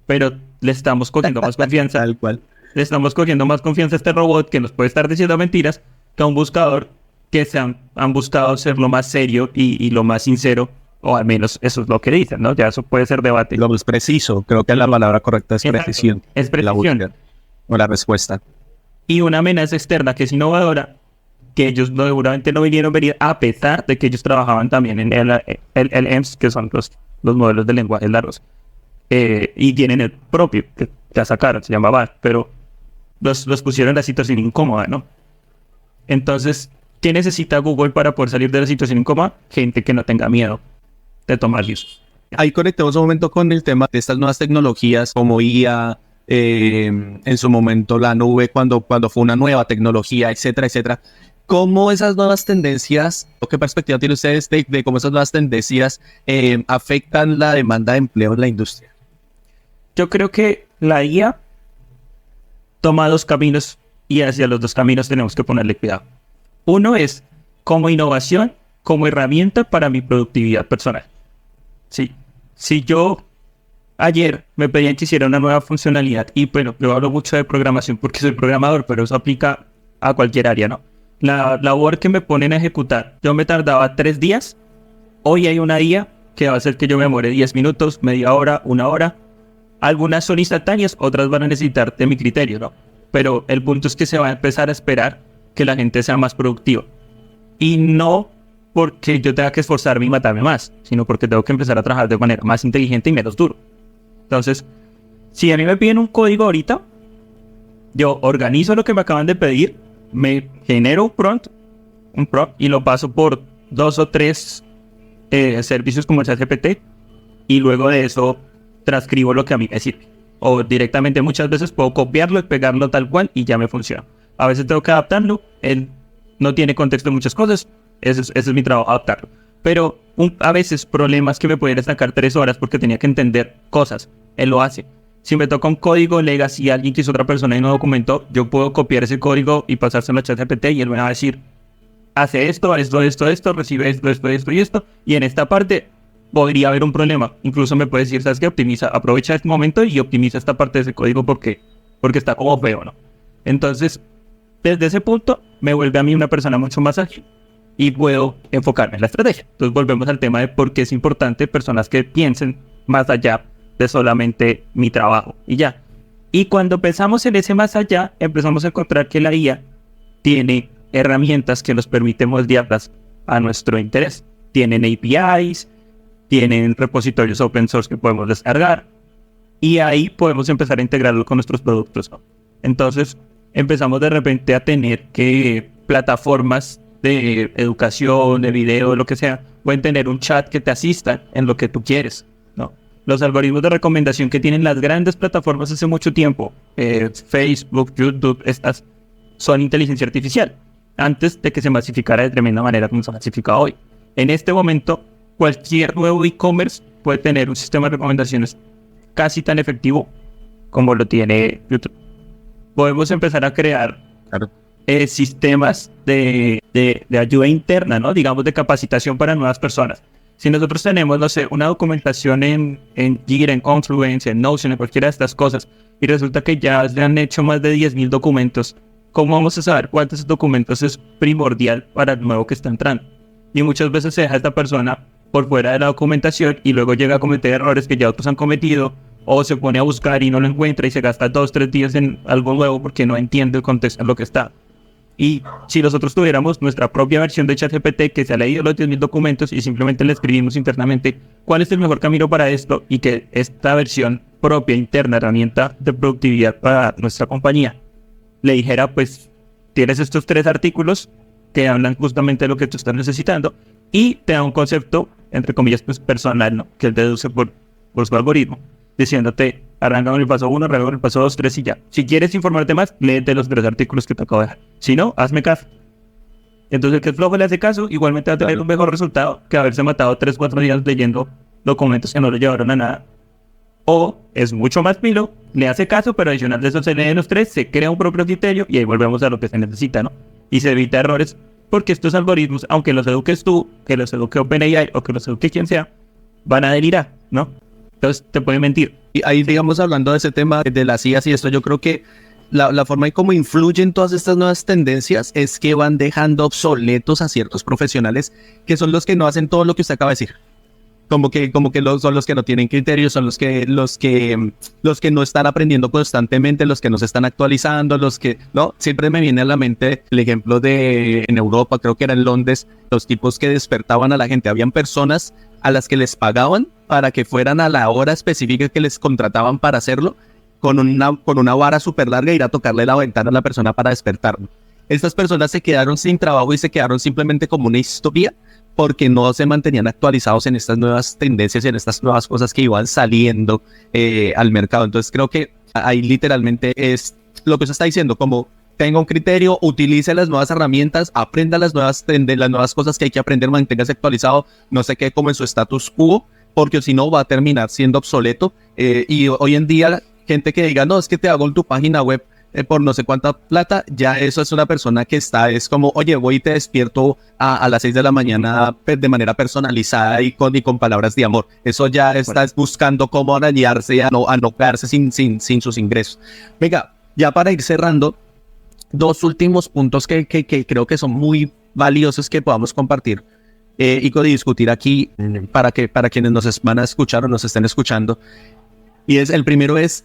pero le estamos cogiendo más confianza. Tal cual. Le estamos cogiendo más confianza a este robot que nos puede estar diciendo mentiras que a un buscador que se han buscado ser lo más serio y lo más sincero, o al menos eso es lo que dicen, ¿no? Ya eso puede ser debate. Lo más preciso, creo que la palabra correcta es precisión. Es precisión. O la respuesta. Y una amenaza externa que es innovadora, que ellos seguramente no vinieron a venir, a pesar de que ellos trabajaban también en el LLMs, que son los modelos de lenguaje largos. Y tienen el propio, que ya sacaron, se llama VAR, pero los pusieron en la situación incómoda, ¿no? Entonces, ¿qué necesita Google para poder salir de la situación incómoda? Gente que no tenga miedo de tomar riesgos. Ahí conectemos un momento con el tema de estas nuevas tecnologías como IA, en su momento la nube, cuando fue una nueva tecnología, etcétera, etcétera. ¿Cómo esas nuevas tendencias, o qué perspectiva tienen ustedes de cómo esas nuevas tendencias afectan la demanda de empleo en la industria? Yo creo que la IA toma dos caminos y hacia los dos caminos tenemos que ponerle cuidado. Uno es como innovación, como herramienta para mi productividad personal. Sí. Si yo ayer me pedían que hiciera una nueva funcionalidad, y bueno, yo hablo mucho de programación porque soy programador, pero eso aplica a cualquier área, ¿no? La labor que me ponen a ejecutar, yo me tardaba 3 días, hoy hay una IA que va a hacer que yo me demore 10 minutos, media hora, 1 hora. Algunas son instantáneas, otras van a necesitar de mi criterio, ¿no? Pero el punto es que se va a empezar a esperar que la gente sea más productiva. Y no porque yo tenga que esforzarme y matarme más, sino porque tengo que empezar a trabajar de manera más inteligente y menos duro. Entonces, si a mí me piden un código ahorita, yo organizo lo que me acaban de pedir, me genero un prompt y lo paso por 2 o 3 servicios como ChatGPT, y luego de eso transcribo lo que a mí me sirve. O directamente muchas veces puedo copiarlo y pegarlo tal cual y ya me funciona. A veces tengo que adaptarlo, él no tiene contexto en muchas cosas, ese es mi trabajo, adaptarlo. Pero a veces problemas que me pueden estancar 3 horas porque tenía que entender cosas, él lo hace. Si me toca un código legacy, alguien que hizo otra persona y no documentó, yo puedo copiar ese código y pasárselo a ChatGPT y él me va a decir, hace esto, recibe esto y esto, y en esta parte podría haber un problema. Incluso me puede decir, ¿sabes qué? Aprovecha este momento y optimiza esta parte de ese código porque está como feo, ¿no? Entonces, desde ese punto, me vuelve a mí una persona mucho más ágil y puedo enfocarme en la estrategia. Entonces, volvemos al tema de por qué es importante personas que piensen más allá de solamente mi trabajo y ya. Y cuando pensamos en ese más allá, empezamos a encontrar que la IA tiene herramientas que nos permiten moldearlas a nuestro interés. Tienen APIs, tienen repositorios open source que podemos descargar, y ahí podemos empezar a integrarlo con nuestros productos, ¿no? Entonces, empezamos de repente a tener que plataformas de educación, de video, lo que sea, pueden tener un chat que te asista en lo que tú quieres, ¿no? Los algoritmos de recomendación que tienen las grandes plataformas hace mucho tiempo, Facebook, YouTube, estas son inteligencia artificial, antes de que se masificara de tremenda manera como se masifica hoy. En este momento, cualquier nuevo e-commerce puede tener un sistema de recomendaciones casi tan efectivo como lo tiene YouTube. Podemos empezar a crear sistemas de ayuda interna, ¿no? Digamos, de capacitación para nuevas personas. Si nosotros tenemos, no sé, una documentación en Jira, en Confluence, en Notion, en cualquiera de estas cosas, y resulta que ya se han hecho más de 10,000 documentos, ¿cómo vamos a saber cuántos documentos es primordial para el nuevo que está entrando? Y muchas veces se deja a esta persona por fuera de la documentación y luego llega a cometer errores que ya otros han cometido, o se pone a buscar y no lo encuentra y se gasta 2-3 días en algo nuevo porque no entiende el contexto en lo que está. Y si nosotros tuviéramos nuestra propia versión de ChatGPT que se ha leído los 10.000 documentos y simplemente le escribimos internamente cuál es el mejor camino para esto, y que esta versión propia, interna, herramienta de productividad para nuestra compañía, le dijera, pues tienes estos 3 artículos que hablan justamente de lo que tú estás necesitando, y te da un concepto, entre comillas, pues personal, ¿no?, que él deduce por su algoritmo, diciéndote, arranca con el paso 1, arranca con el paso 2, 3 y ya. Si quieres informarte más, léete los 3 artículos que te acabo de dejar. Si no, hazme caso. Entonces el que es flojo le hace caso, igualmente va a tener un mejor resultado que haberse matado 3-4 días leyendo documentos que no lo llevaron a nada. O es mucho más pilo, le hace caso, pero adicional de eso se lee los 3, se crea un propio criterio y ahí volvemos a lo que se necesita, ¿no? Y se evita errores, porque estos algoritmos, aunque los eduques tú, que los eduque OpenAI o que los eduque quien sea, van a delirar, ¿no? Entonces te pueden mentir. Y ahí, digamos, hablando de ese tema de las IAs y esto, yo creo que la forma en cómo influyen todas estas nuevas tendencias es que van dejando obsoletos a ciertos profesionales que son los que no hacen todo lo que usted acaba de decir. Como que son los que no tienen criterios, son los que no están aprendiendo constantemente, los que no se están actualizando, no, siempre me viene a la mente el ejemplo de en Europa, creo que era en Londres, los tipos que despertaban a la gente. Habían personas a las que les pagaban para que fueran a la hora específica que les contrataban para hacerlo, con una vara súper larga, ir a tocarle la ventana a la persona para despertarlo. Estas personas se quedaron sin trabajo y se quedaron simplemente como una historia, porque no se mantenían actualizados en estas nuevas tendencias, en estas nuevas cosas que iban saliendo al mercado. Entonces creo que ahí literalmente es lo que se está diciendo, como tenga un criterio, utilice las nuevas herramientas, aprenda las nuevas cosas que hay que aprender, manténgase actualizado, no se quede como en su status quo, porque si no va a terminar siendo obsoleto. Y hoy en día, gente que diga, no, es que te hago tu página web por no sé cuánta plata, ya eso es una persona que es como, oye, voy y te despierto a las 6 de la mañana de manera personalizada y con palabras de amor. Eso ya estás buscando cómo arañarse, a no quedarse sin sus ingresos. Venga, ya para ir cerrando, 2 últimos puntos que creo que son muy valiosos que podamos compartir y discutir aquí para quienes nos van a escuchar o nos estén escuchando. Y el primero es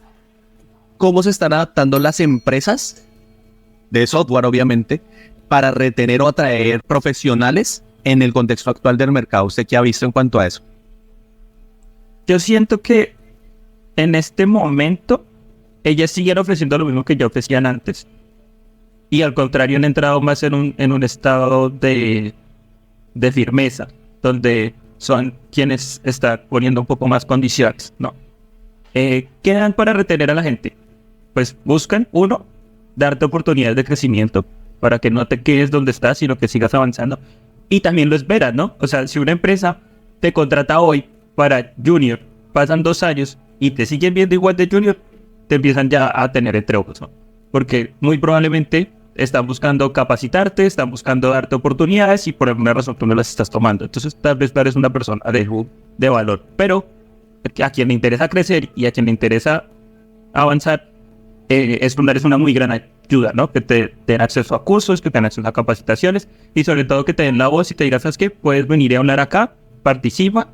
cómo se están adaptando las empresas de software, obviamente, para retener o atraer profesionales en el contexto actual del mercado. ¿Usted qué ha visto en cuanto a eso? Yo siento que en este momento ellas siguen ofreciendo lo mismo que ya ofrecían antes. Y al contrario, han entrado más en un estado de firmeza, donde son quienes están poniendo un poco más condiciones, ¿no? ¿Qué dan para retener a la gente? Pues buscan, uno, darte oportunidades de crecimiento para que no te quedes donde estás, sino que sigas avanzando. Y también lo esperan, ¿no? O sea, si una empresa te contrata hoy para junior, pasan 2 años y te siguen viendo igual de junior, te empiezan ya a tener entre ojos, ¿no? Porque muy probablemente están buscando capacitarte, están buscando darte oportunidades y por alguna razón tú no las estás tomando. Entonces tal vez eres una persona de valor. Pero a quien le interesa crecer y a quien le interesa avanzar, es una muy gran ayuda, ¿no? Que te den acceso a cursos, que te den acceso a capacitaciones y sobre todo que te den la voz y te digas, ¿sabes qué? Puedes venir a hablar acá, participa,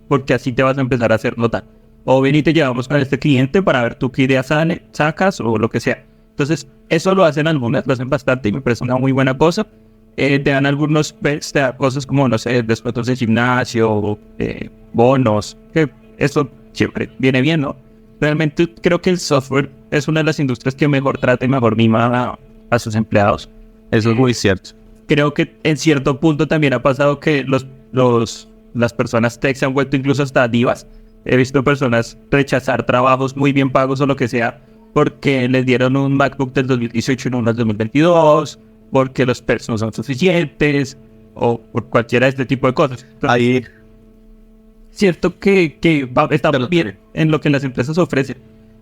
porque así te vas a empezar a hacer notar. O ven y te llevamos con este cliente para ver tú qué ideas sacas o lo que sea. Entonces, eso lo hacen algunas, lo hacen bastante y me parece una muy buena cosa. Te dan algunos perks, te dan cosas como, no sé, descuentos de gimnasio, bonos, que eso siempre viene bien, ¿no? Realmente creo que el software es una de las industrias que mejor trata y mejor mima a sus empleados. Eso es muy cierto. Creo que en cierto punto también ha pasado que las personas tech se han vuelto incluso hasta divas. He visto personas rechazar trabajos muy bien pagos o lo que sea porque les dieron un MacBook del 2018 y no uno del 2022, porque los perks no son suficientes o por cualquiera de este tipo de cosas. Entonces, ahí cierto que está bien en lo que las empresas ofrecen,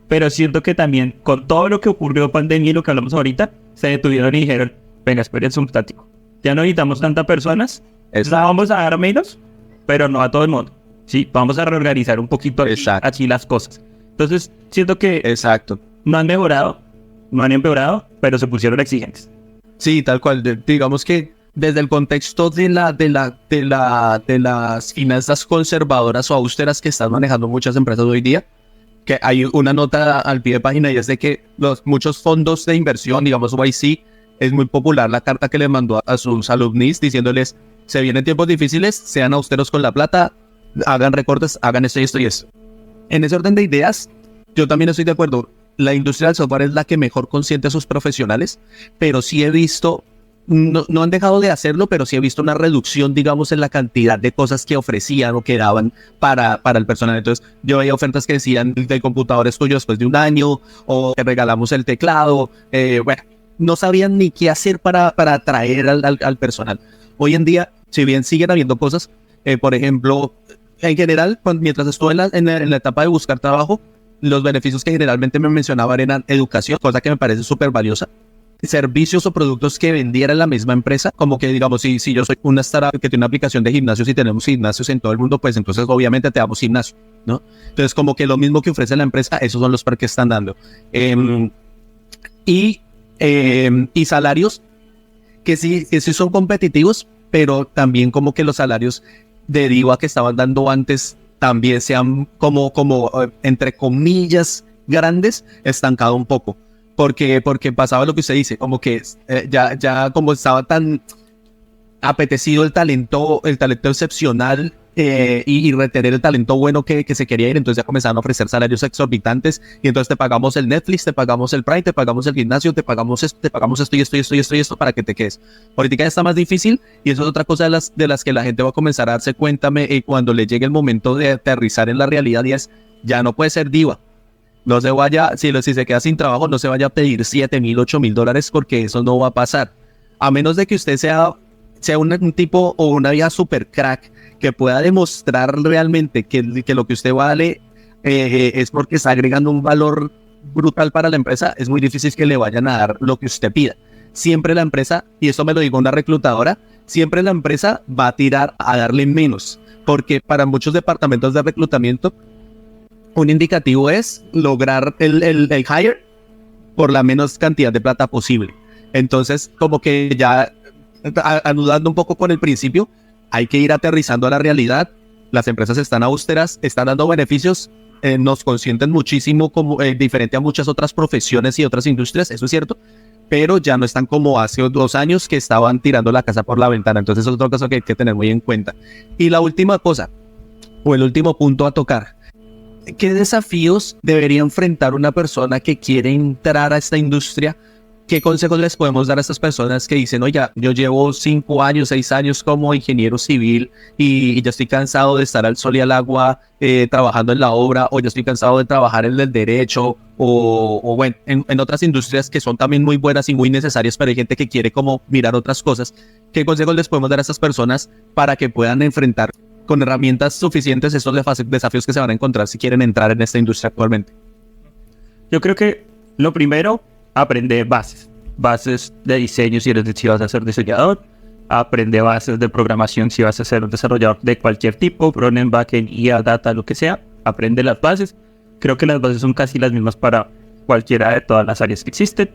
pero siento que también con todo lo que ocurrió pandemia y lo que hablamos ahorita, se detuvieron y dijeron, venga, espérense un tático, ya no necesitamos tantas personas, la vamos a dar menos, pero no a todo el mundo, sí, vamos a reorganizar un poquito aquí las cosas. Entonces siento que no han mejorado, no han empeorado, pero se pusieron exigentes. Sí, tal cual, digamos que desde el contexto de las finanzas conservadoras o austeras que están manejando muchas empresas hoy día, que hay una nota al pie de página y es de que muchos fondos de inversión, digamos YC, es muy popular la carta que le mandó a sus alumnis diciéndoles, se vienen tiempos difíciles, sean austeros con la plata, hagan recortes, hagan esto y esto y esto. En ese orden de ideas, yo también estoy de acuerdo. La industria del software es la que mejor consiente a sus profesionales, pero sí he visto, no han dejado de hacerlo, pero sí he visto una reducción, digamos, en la cantidad de cosas que ofrecían o que daban para el personal. Entonces, yo veía ofertas que decían de computadores tuyos después de un año, o te regalamos el teclado. Bueno, no sabían ni qué hacer para atraer al personal. Hoy en día, si bien siguen habiendo cosas, por ejemplo, en general, mientras estuve en la etapa de buscar trabajo, los beneficios que generalmente me mencionaban eran educación, cosa que me parece súper valiosa. Servicios o productos que vendiera la misma empresa, como que digamos, si yo soy una startup que tiene una aplicación de gimnasios y tenemos gimnasios en todo el mundo, pues entonces obviamente te damos gimnasio, ¿no? Entonces como que lo mismo que ofrece la empresa, esos son los perks que están dando. Y salarios que sí son competitivos, pero también como que los salarios de diva que estaban dando antes también sean como entre comillas grandes, estancado un poco. Porque pasaba lo que usted dice, como que ya como estaba tan apetecido el talento excepcional y retener el talento bueno que se quería ir, entonces ya comenzaron a ofrecer salarios exorbitantes y entonces te pagamos el Netflix, te pagamos el Prime, te pagamos el gimnasio, te pagamos esto y esto para que te quedes. Ahorita ya está más difícil y eso es otra cosa de las que la gente va a comenzar a darse cuenta cuando le llegue el momento de aterrizar en la realidad y es, ya no puede ser diva. No se vaya, si se queda sin trabajo, no se vaya a pedir $7,000, $8,000 porque eso no va a pasar. A menos de que usted sea un tipo o una vieja super crack que pueda demostrar realmente que lo que usted vale es porque está agregando un valor brutal para la empresa, es muy difícil que le vayan a dar lo que usted pida. Siempre la empresa, y esto me lo dijo una reclutadora, siempre la empresa va a tirar a darle menos, porque para muchos departamentos de reclutamiento, un indicativo es lograr el hire por la menos cantidad de plata posible. Entonces, como que ya anudando un poco con el principio, hay que ir aterrizando a la realidad. Las empresas están austeras, están dando beneficios, nos consienten muchísimo, como diferente a muchas otras profesiones y otras industrias, eso es cierto, pero ya no están como hace 2 años que estaban tirando la casa por la ventana. Entonces, eso es otra cosa que hay que tener muy en cuenta. Y la última cosa, o el último punto a tocar, ¿qué desafíos debería enfrentar una persona que quiere entrar a esta industria? ¿Qué consejos les podemos dar a estas personas que dicen, oye, yo llevo 5 años, 6 años como ingeniero civil y ya estoy cansado de estar al sol y al agua trabajando en la obra, o ya estoy cansado de trabajar en el derecho, o bueno, en otras industrias que son también muy buenas y muy necesarias, pero hay gente que quiere como mirar otras cosas? ¿Qué consejos les podemos dar a estas personas para que puedan enfrentar con herramientas suficientes estos desafíos que se van a encontrar si quieren entrar en esta industria actualmente? Yo creo que lo primero, aprender bases de diseño si vas a ser diseñador, aprende bases de programación si vas a ser un desarrollador de cualquier tipo, frontend, backend, IA, data, lo que sea, aprende las bases. Creo que las bases son casi las mismas para cualquiera de todas las áreas que existen.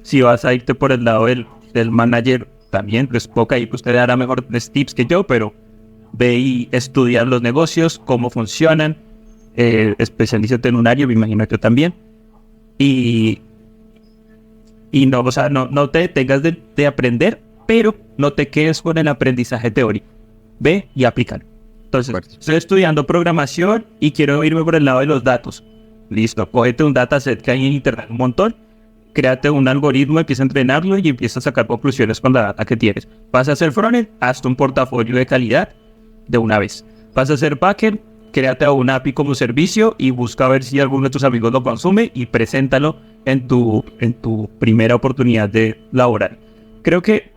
Si vas a irte por el lado del manager, también, pues poca y usted dará mejores tips que yo, pero ve y estudia los negocios, cómo funcionan, especialízate en un área, me imagino que yo también. Y no, o sea, no te detengas de aprender, pero no te quedes con el aprendizaje teórico. Ve y aplícalo. Entonces, estoy estudiando programación y quiero irme por el lado de los datos. Listo, cógete un dataset que hay en internet un montón, créate un algoritmo, empieza a entrenarlo y empieza a sacar conclusiones con la data que tienes. Vas a hacer frontend, hazte un portafolio de calidad de una vez. Vas a hacer backend, créate una API como servicio y busca a ver si alguno de tus amigos lo consume y preséntalo en tu primera oportunidad de laboral. Creo que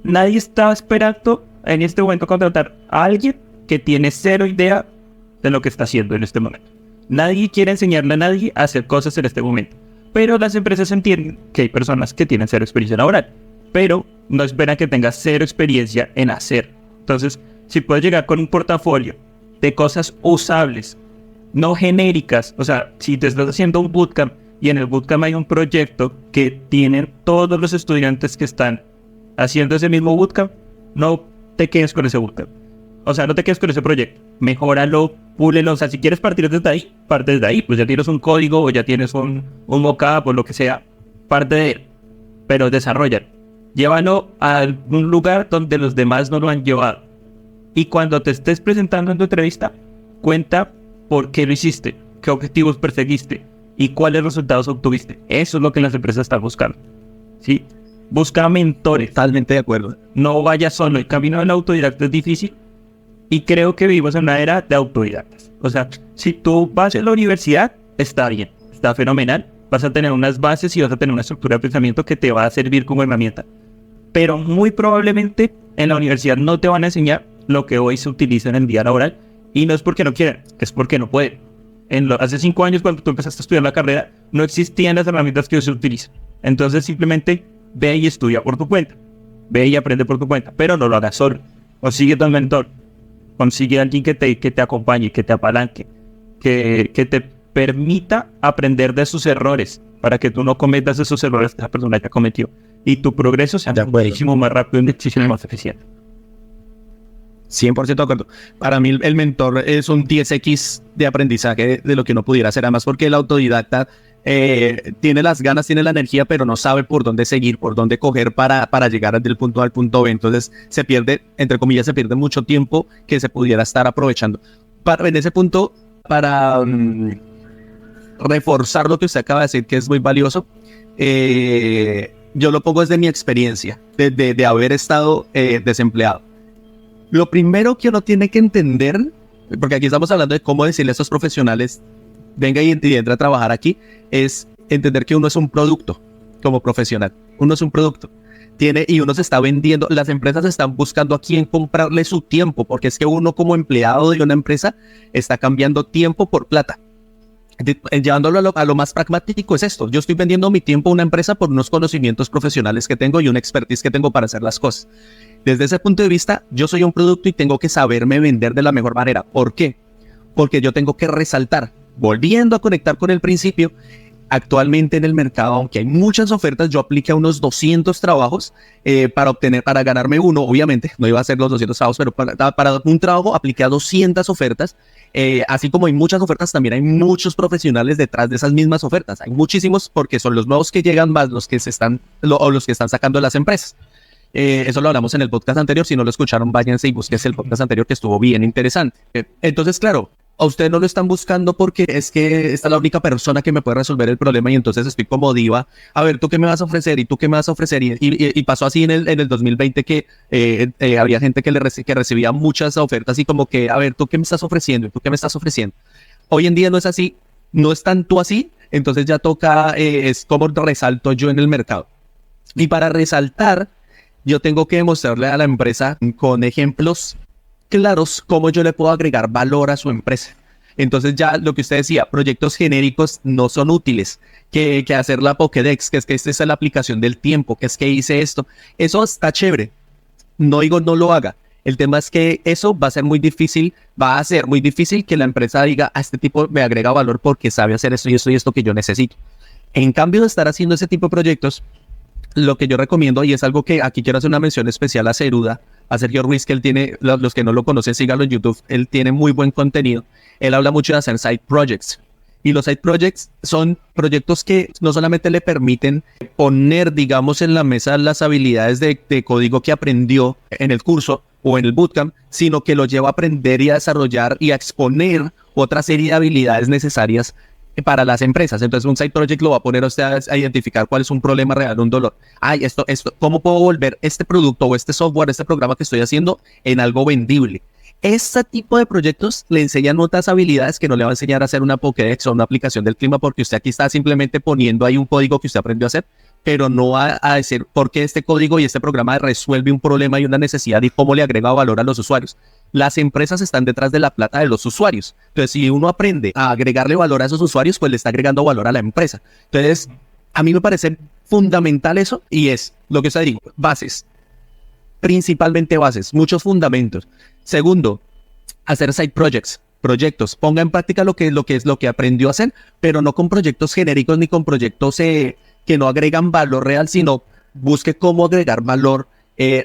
nadie está esperando en este momento contratar a alguien que tiene cero idea de lo que está haciendo en este momento. Nadie quiere enseñarle a nadie a hacer cosas en este momento. Pero las empresas entienden que hay personas que tienen cero experiencia laboral, pero no esperan que tengas cero experiencia en hacer. Entonces, si puedes llegar con un portafolio de cosas usables, no genéricas, o sea, si te estás haciendo un bootcamp y en el bootcamp hay un proyecto que tienen todos los estudiantes que están haciendo ese mismo bootcamp, no te quedes con ese bootcamp. O sea, no te quedes con ese proyecto. Mejóralo, púlelo. O sea, si quieres partir desde ahí, parte desde ahí. Pues ya tienes un código o ya tienes un mockup o lo que sea. Parte de él. Pero desarrolla. Llévalo a algún lugar donde los demás no lo han llevado. Y cuando te estés presentando en tu entrevista, cuenta por qué lo hiciste, qué objetivos perseguiste y cuáles resultados obtuviste. Eso es lo que las empresas están buscando. ¿Sí? Busca mentores. Totalmente de acuerdo. No vayas solo. El camino del autodidacta es difícil. Y creo que vivimos en una era de autodidactas. O sea, si tú vas a la universidad, está bien, está fenomenal. Vas a tener unas bases y vas a tener una estructura de pensamiento que te va a servir como herramienta. Pero muy probablemente en la universidad no te van a enseñar lo que hoy se utiliza en el día laboral. Y no es porque no quieran, es porque no pueden. Hace 5 años, cuando tú empezaste a estudiar la carrera, no existían las herramientas que hoy se utilizan. Entonces simplemente ve y estudia por tu cuenta. Ve y aprende por tu cuenta. Pero no lo hagas solo. Consigue tu mentor. Consigue a alguien que te acompañe, que te apalanque, que te permita aprender de sus errores, para que tú no cometas esos errores que esa persona ya cometió. Y tu progreso sea muchísimo más rápido y muchísimo más eficiente. 100% de acuerdo. Para mí el mentor es un 10x de aprendizaje de lo que uno pudiera hacer. Además porque el autodidacta tiene las ganas, tiene la energía, pero no sabe por dónde seguir, por dónde coger para llegar del punto A al punto B. Entonces se pierde, entre comillas, se pierde mucho tiempo que se pudiera estar aprovechando. En ese punto, para reforzar lo que usted acaba de decir, que es muy valioso, yo lo pongo desde mi experiencia, de haber estado desempleado. Lo primero que uno tiene que entender, porque aquí estamos hablando de cómo decirle a estos profesionales, venga y entra a trabajar aquí, es entender que uno es un producto como profesional. Uno es un producto. Y uno se está vendiendo, las empresas están buscando a quién comprarle su tiempo, porque es que uno como empleado de una empresa está cambiando tiempo por plata. Llevándolo a lo más pragmático es esto. Yo estoy vendiendo mi tiempo a una empresa por unos conocimientos profesionales que tengo y una expertise que tengo para hacer las cosas. Desde ese punto de vista, yo soy un producto y tengo que saberme vender de la mejor manera. ¿Por qué? Porque yo tengo que resaltar, volviendo a conectar con el principio, actualmente en el mercado, aunque hay muchas ofertas, yo apliqué a unos 200 trabajos para ganarme uno, obviamente, no iba a hacer los 200 trabajos, pero para un trabajo apliqué a 200 ofertas. Así como hay muchas ofertas, también hay muchos profesionales detrás de esas mismas ofertas. Hay muchísimos porque son los nuevos que llegan más los que los que están sacando las empresas. Eso lo hablamos en el podcast anterior. Si no lo escucharon, váyanse y busquen el podcast anterior que estuvo bien interesante. Entonces, claro, a usted no lo están buscando porque es que esta es la única persona que me puede resolver el problema y entonces estoy como diva. A ver, ¿tú qué me vas a ofrecer? ¿Y tú qué me vas a ofrecer? Y pasó así en el 2020 que había gente que recibía muchas ofertas y como que, a ver, ¿tú qué me estás ofreciendo? ¿Y tú qué me estás ofreciendo? Hoy en día no es así, no es tanto así, entonces ya toca, es como resalto yo en el mercado. Y para resaltar, yo tengo que demostrarle a la empresa con ejemplos claros cómo yo le puedo agregar valor a su empresa. Entonces ya lo que usted decía, proyectos genéricos no son útiles, que hacer la Pokédex, que es que esta es la aplicación del tiempo, que es que hice esto, eso está chévere, no digo no lo haga. El tema es que eso va a ser muy difícil que la empresa diga, a este tipo me agrega valor porque sabe hacer esto y esto y esto que yo necesito. En cambio de estar haciendo ese tipo de proyectos, lo que yo recomiendo, y es algo que aquí quiero hacer una mención especial a Ceruda, a Sergio Ruiz, que él tiene, los que no lo conocen, síganlo en YouTube, él tiene muy buen contenido. Él habla mucho de hacer side projects. Y los side projects son proyectos que no solamente le permiten poner, digamos, en la mesa las habilidades de código que aprendió en el curso o en el bootcamp, sino que lo lleva a aprender y a desarrollar y a exponer otra serie de habilidades necesarias para las empresas. Entonces un side project lo va a poner a usted a identificar cuál es un problema real, un dolor. Esto, ¿cómo puedo volver este producto o este software, este programa que estoy haciendo en algo vendible? Este tipo de proyectos le enseñan otras habilidades que no le va a enseñar a hacer una Pokédex o una aplicación del clima, porque usted aquí está simplemente poniendo ahí un código que usted aprendió a hacer, pero no va a decir por qué este código y este programa resuelve un problema y una necesidad y cómo le agrega valor a los usuarios. Las empresas están detrás de la plata de los usuarios. Entonces, si uno aprende a agregarle valor a esos usuarios, pues le está agregando valor a la empresa. Entonces, a mí me parece fundamental eso y es lo que usted dijo, bases. Principalmente bases, muchos fundamentos. Segundo, hacer side proyectos. Ponga en práctica lo que aprendió a hacer, pero no con proyectos genéricos ni con proyectos que no agregan valor real, sino busque cómo agregar valor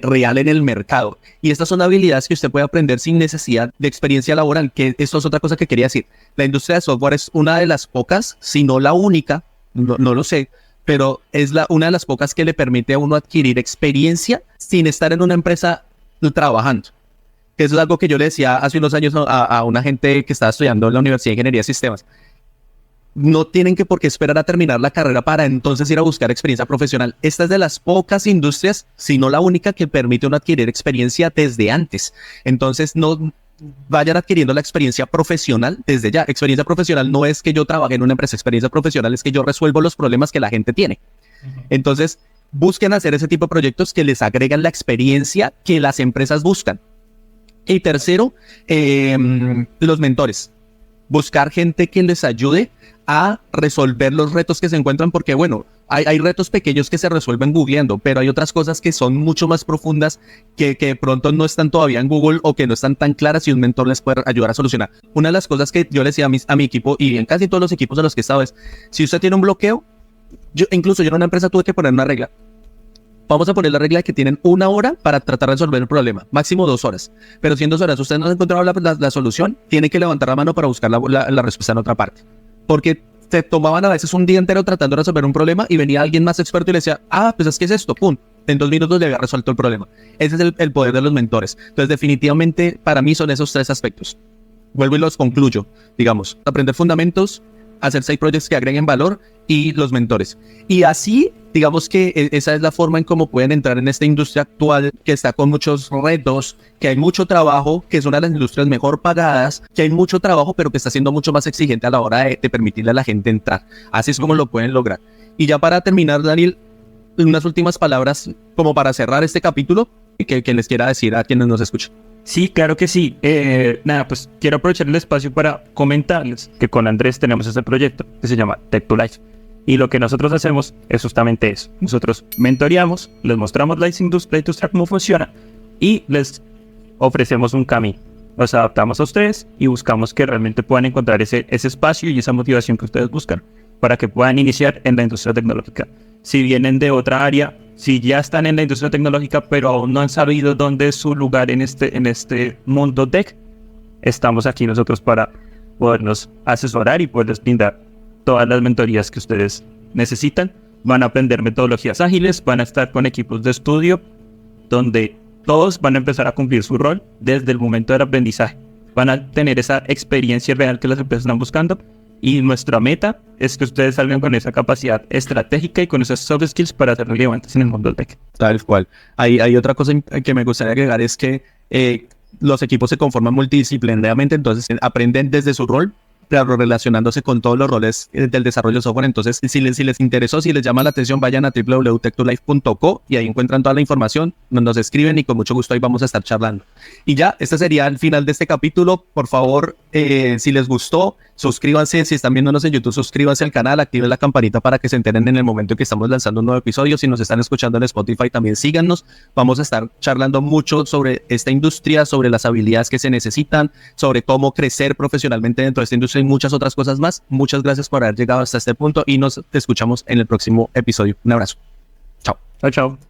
real en el mercado. Y estas son habilidades que usted puede aprender sin necesidad de experiencia laboral, que esto es otra cosa que quería decir. La industria de software es una de las pocas, si no la única, no lo sé, pero es una de las pocas que le permite a uno adquirir experiencia sin estar en una empresa trabajando. Eso es algo que yo le decía hace unos años a una gente que estaba estudiando en la Universidad de Ingeniería de Sistemas. No tienen que por qué esperar a terminar la carrera para entonces ir a buscar experiencia profesional. Esta es de las pocas industrias, si no la única, que permite a uno adquirir experiencia desde antes. Entonces, no vayan adquiriendo la experiencia profesional desde ya. Experiencia profesional no es que yo trabaje en una empresa, experiencia profesional es que yo resuelvo los problemas que la gente tiene. Entonces, busquen hacer ese tipo de proyectos que les agregan la experiencia que las empresas buscan. Y tercero, los mentores. Buscar gente que les ayude a resolver los retos que se encuentran, porque bueno, hay retos pequeños que se resuelven googleando, pero hay otras cosas que son mucho más profundas que de pronto no están todavía en Google o que no están tan claras y un mentor les puede ayudar a solucionar. Una de las cosas que yo le decía a mi equipo y en casi todos los equipos en los que he estado es, si usted tiene un bloqueo, yo en una empresa tuve que poner una regla. Vamos a poner la regla de que tienen 1 hora para tratar de resolver el problema, máximo 2 horas. Pero si en 2 horas usted no ha encontrado la solución, tiene que levantar la mano para buscar la respuesta en otra parte. Porque se tomaban a veces un día entero tratando de resolver un problema y venía alguien más experto y le decía, pues es que es esto, pum. En 2 minutos le había resuelto el problema. Ese es el poder de los mentores. Entonces, definitivamente, para mí son esos 3 aspectos. Vuelvo y los concluyo. Digamos, aprender fundamentos, hacer side projects que agreguen valor y los mentores. Y así, digamos que esa es la forma en cómo pueden entrar en esta industria actual que está con muchos retos, que hay mucho trabajo, que es una de las industrias mejor pagadas, que hay mucho trabajo, pero que está siendo mucho más exigente a la hora de permitirle a la gente entrar. Así es como lo pueden lograr. Y ya para terminar, Daniel, unas últimas palabras como para cerrar este capítulo que les quiera decir a quienes nos escuchan. Sí, claro que sí. Pues quiero aprovechar el espacio para comentarles que con Andrés tenemos este proyecto que se llama Tech2Life. Y lo que nosotros hacemos es justamente eso. Nosotros mentoreamos, les mostramos la industria cómo funciona y les ofrecemos un camino. Nos adaptamos a ustedes y buscamos que realmente puedan encontrar ese espacio y esa motivación que ustedes buscan para que puedan iniciar en la industria tecnológica. Si vienen de otra área, si ya están en la industria tecnológica pero aún no han sabido dónde es su lugar en este mundo tech, estamos aquí nosotros para podernos asesorar y poderles brindar todas las mentorías que ustedes necesitan. Van a aprender metodologías ágiles, van a estar con equipos de estudio donde todos van a empezar a cumplir su rol desde el momento del aprendizaje. Van a tener esa experiencia real que las empresas están buscando y nuestra meta es que ustedes salgan con esa capacidad estratégica y con esos soft skills para ser relevantes en el mundo tech. Tal cual. Hay otra cosa que me gustaría agregar, es que los equipos se conforman multidisciplinariamente, entonces aprenden desde su rol, pero relacionándose con todos los roles del desarrollo de software. Entonces, si les interesó, si les llama la atención, vayan a www.tech2life.co y ahí encuentran toda la información, nos escriben y con mucho gusto ahí vamos a estar charlando. Y ya, este sería el final de este capítulo. Por favor, si les gustó, suscríbanse. Si están viéndonos en YouTube, suscríbanse al canal, activen la campanita para que se enteren en el momento en que estamos lanzando un nuevo episodio. Si nos están escuchando en Spotify, también síganos. Vamos a estar charlando mucho sobre esta industria, sobre las habilidades que se necesitan, sobre cómo crecer profesionalmente dentro de esta industria y muchas otras cosas más. Muchas gracias por haber llegado hasta este punto y nos escuchamos en el próximo episodio. Un abrazo. Chao. Chao, chao.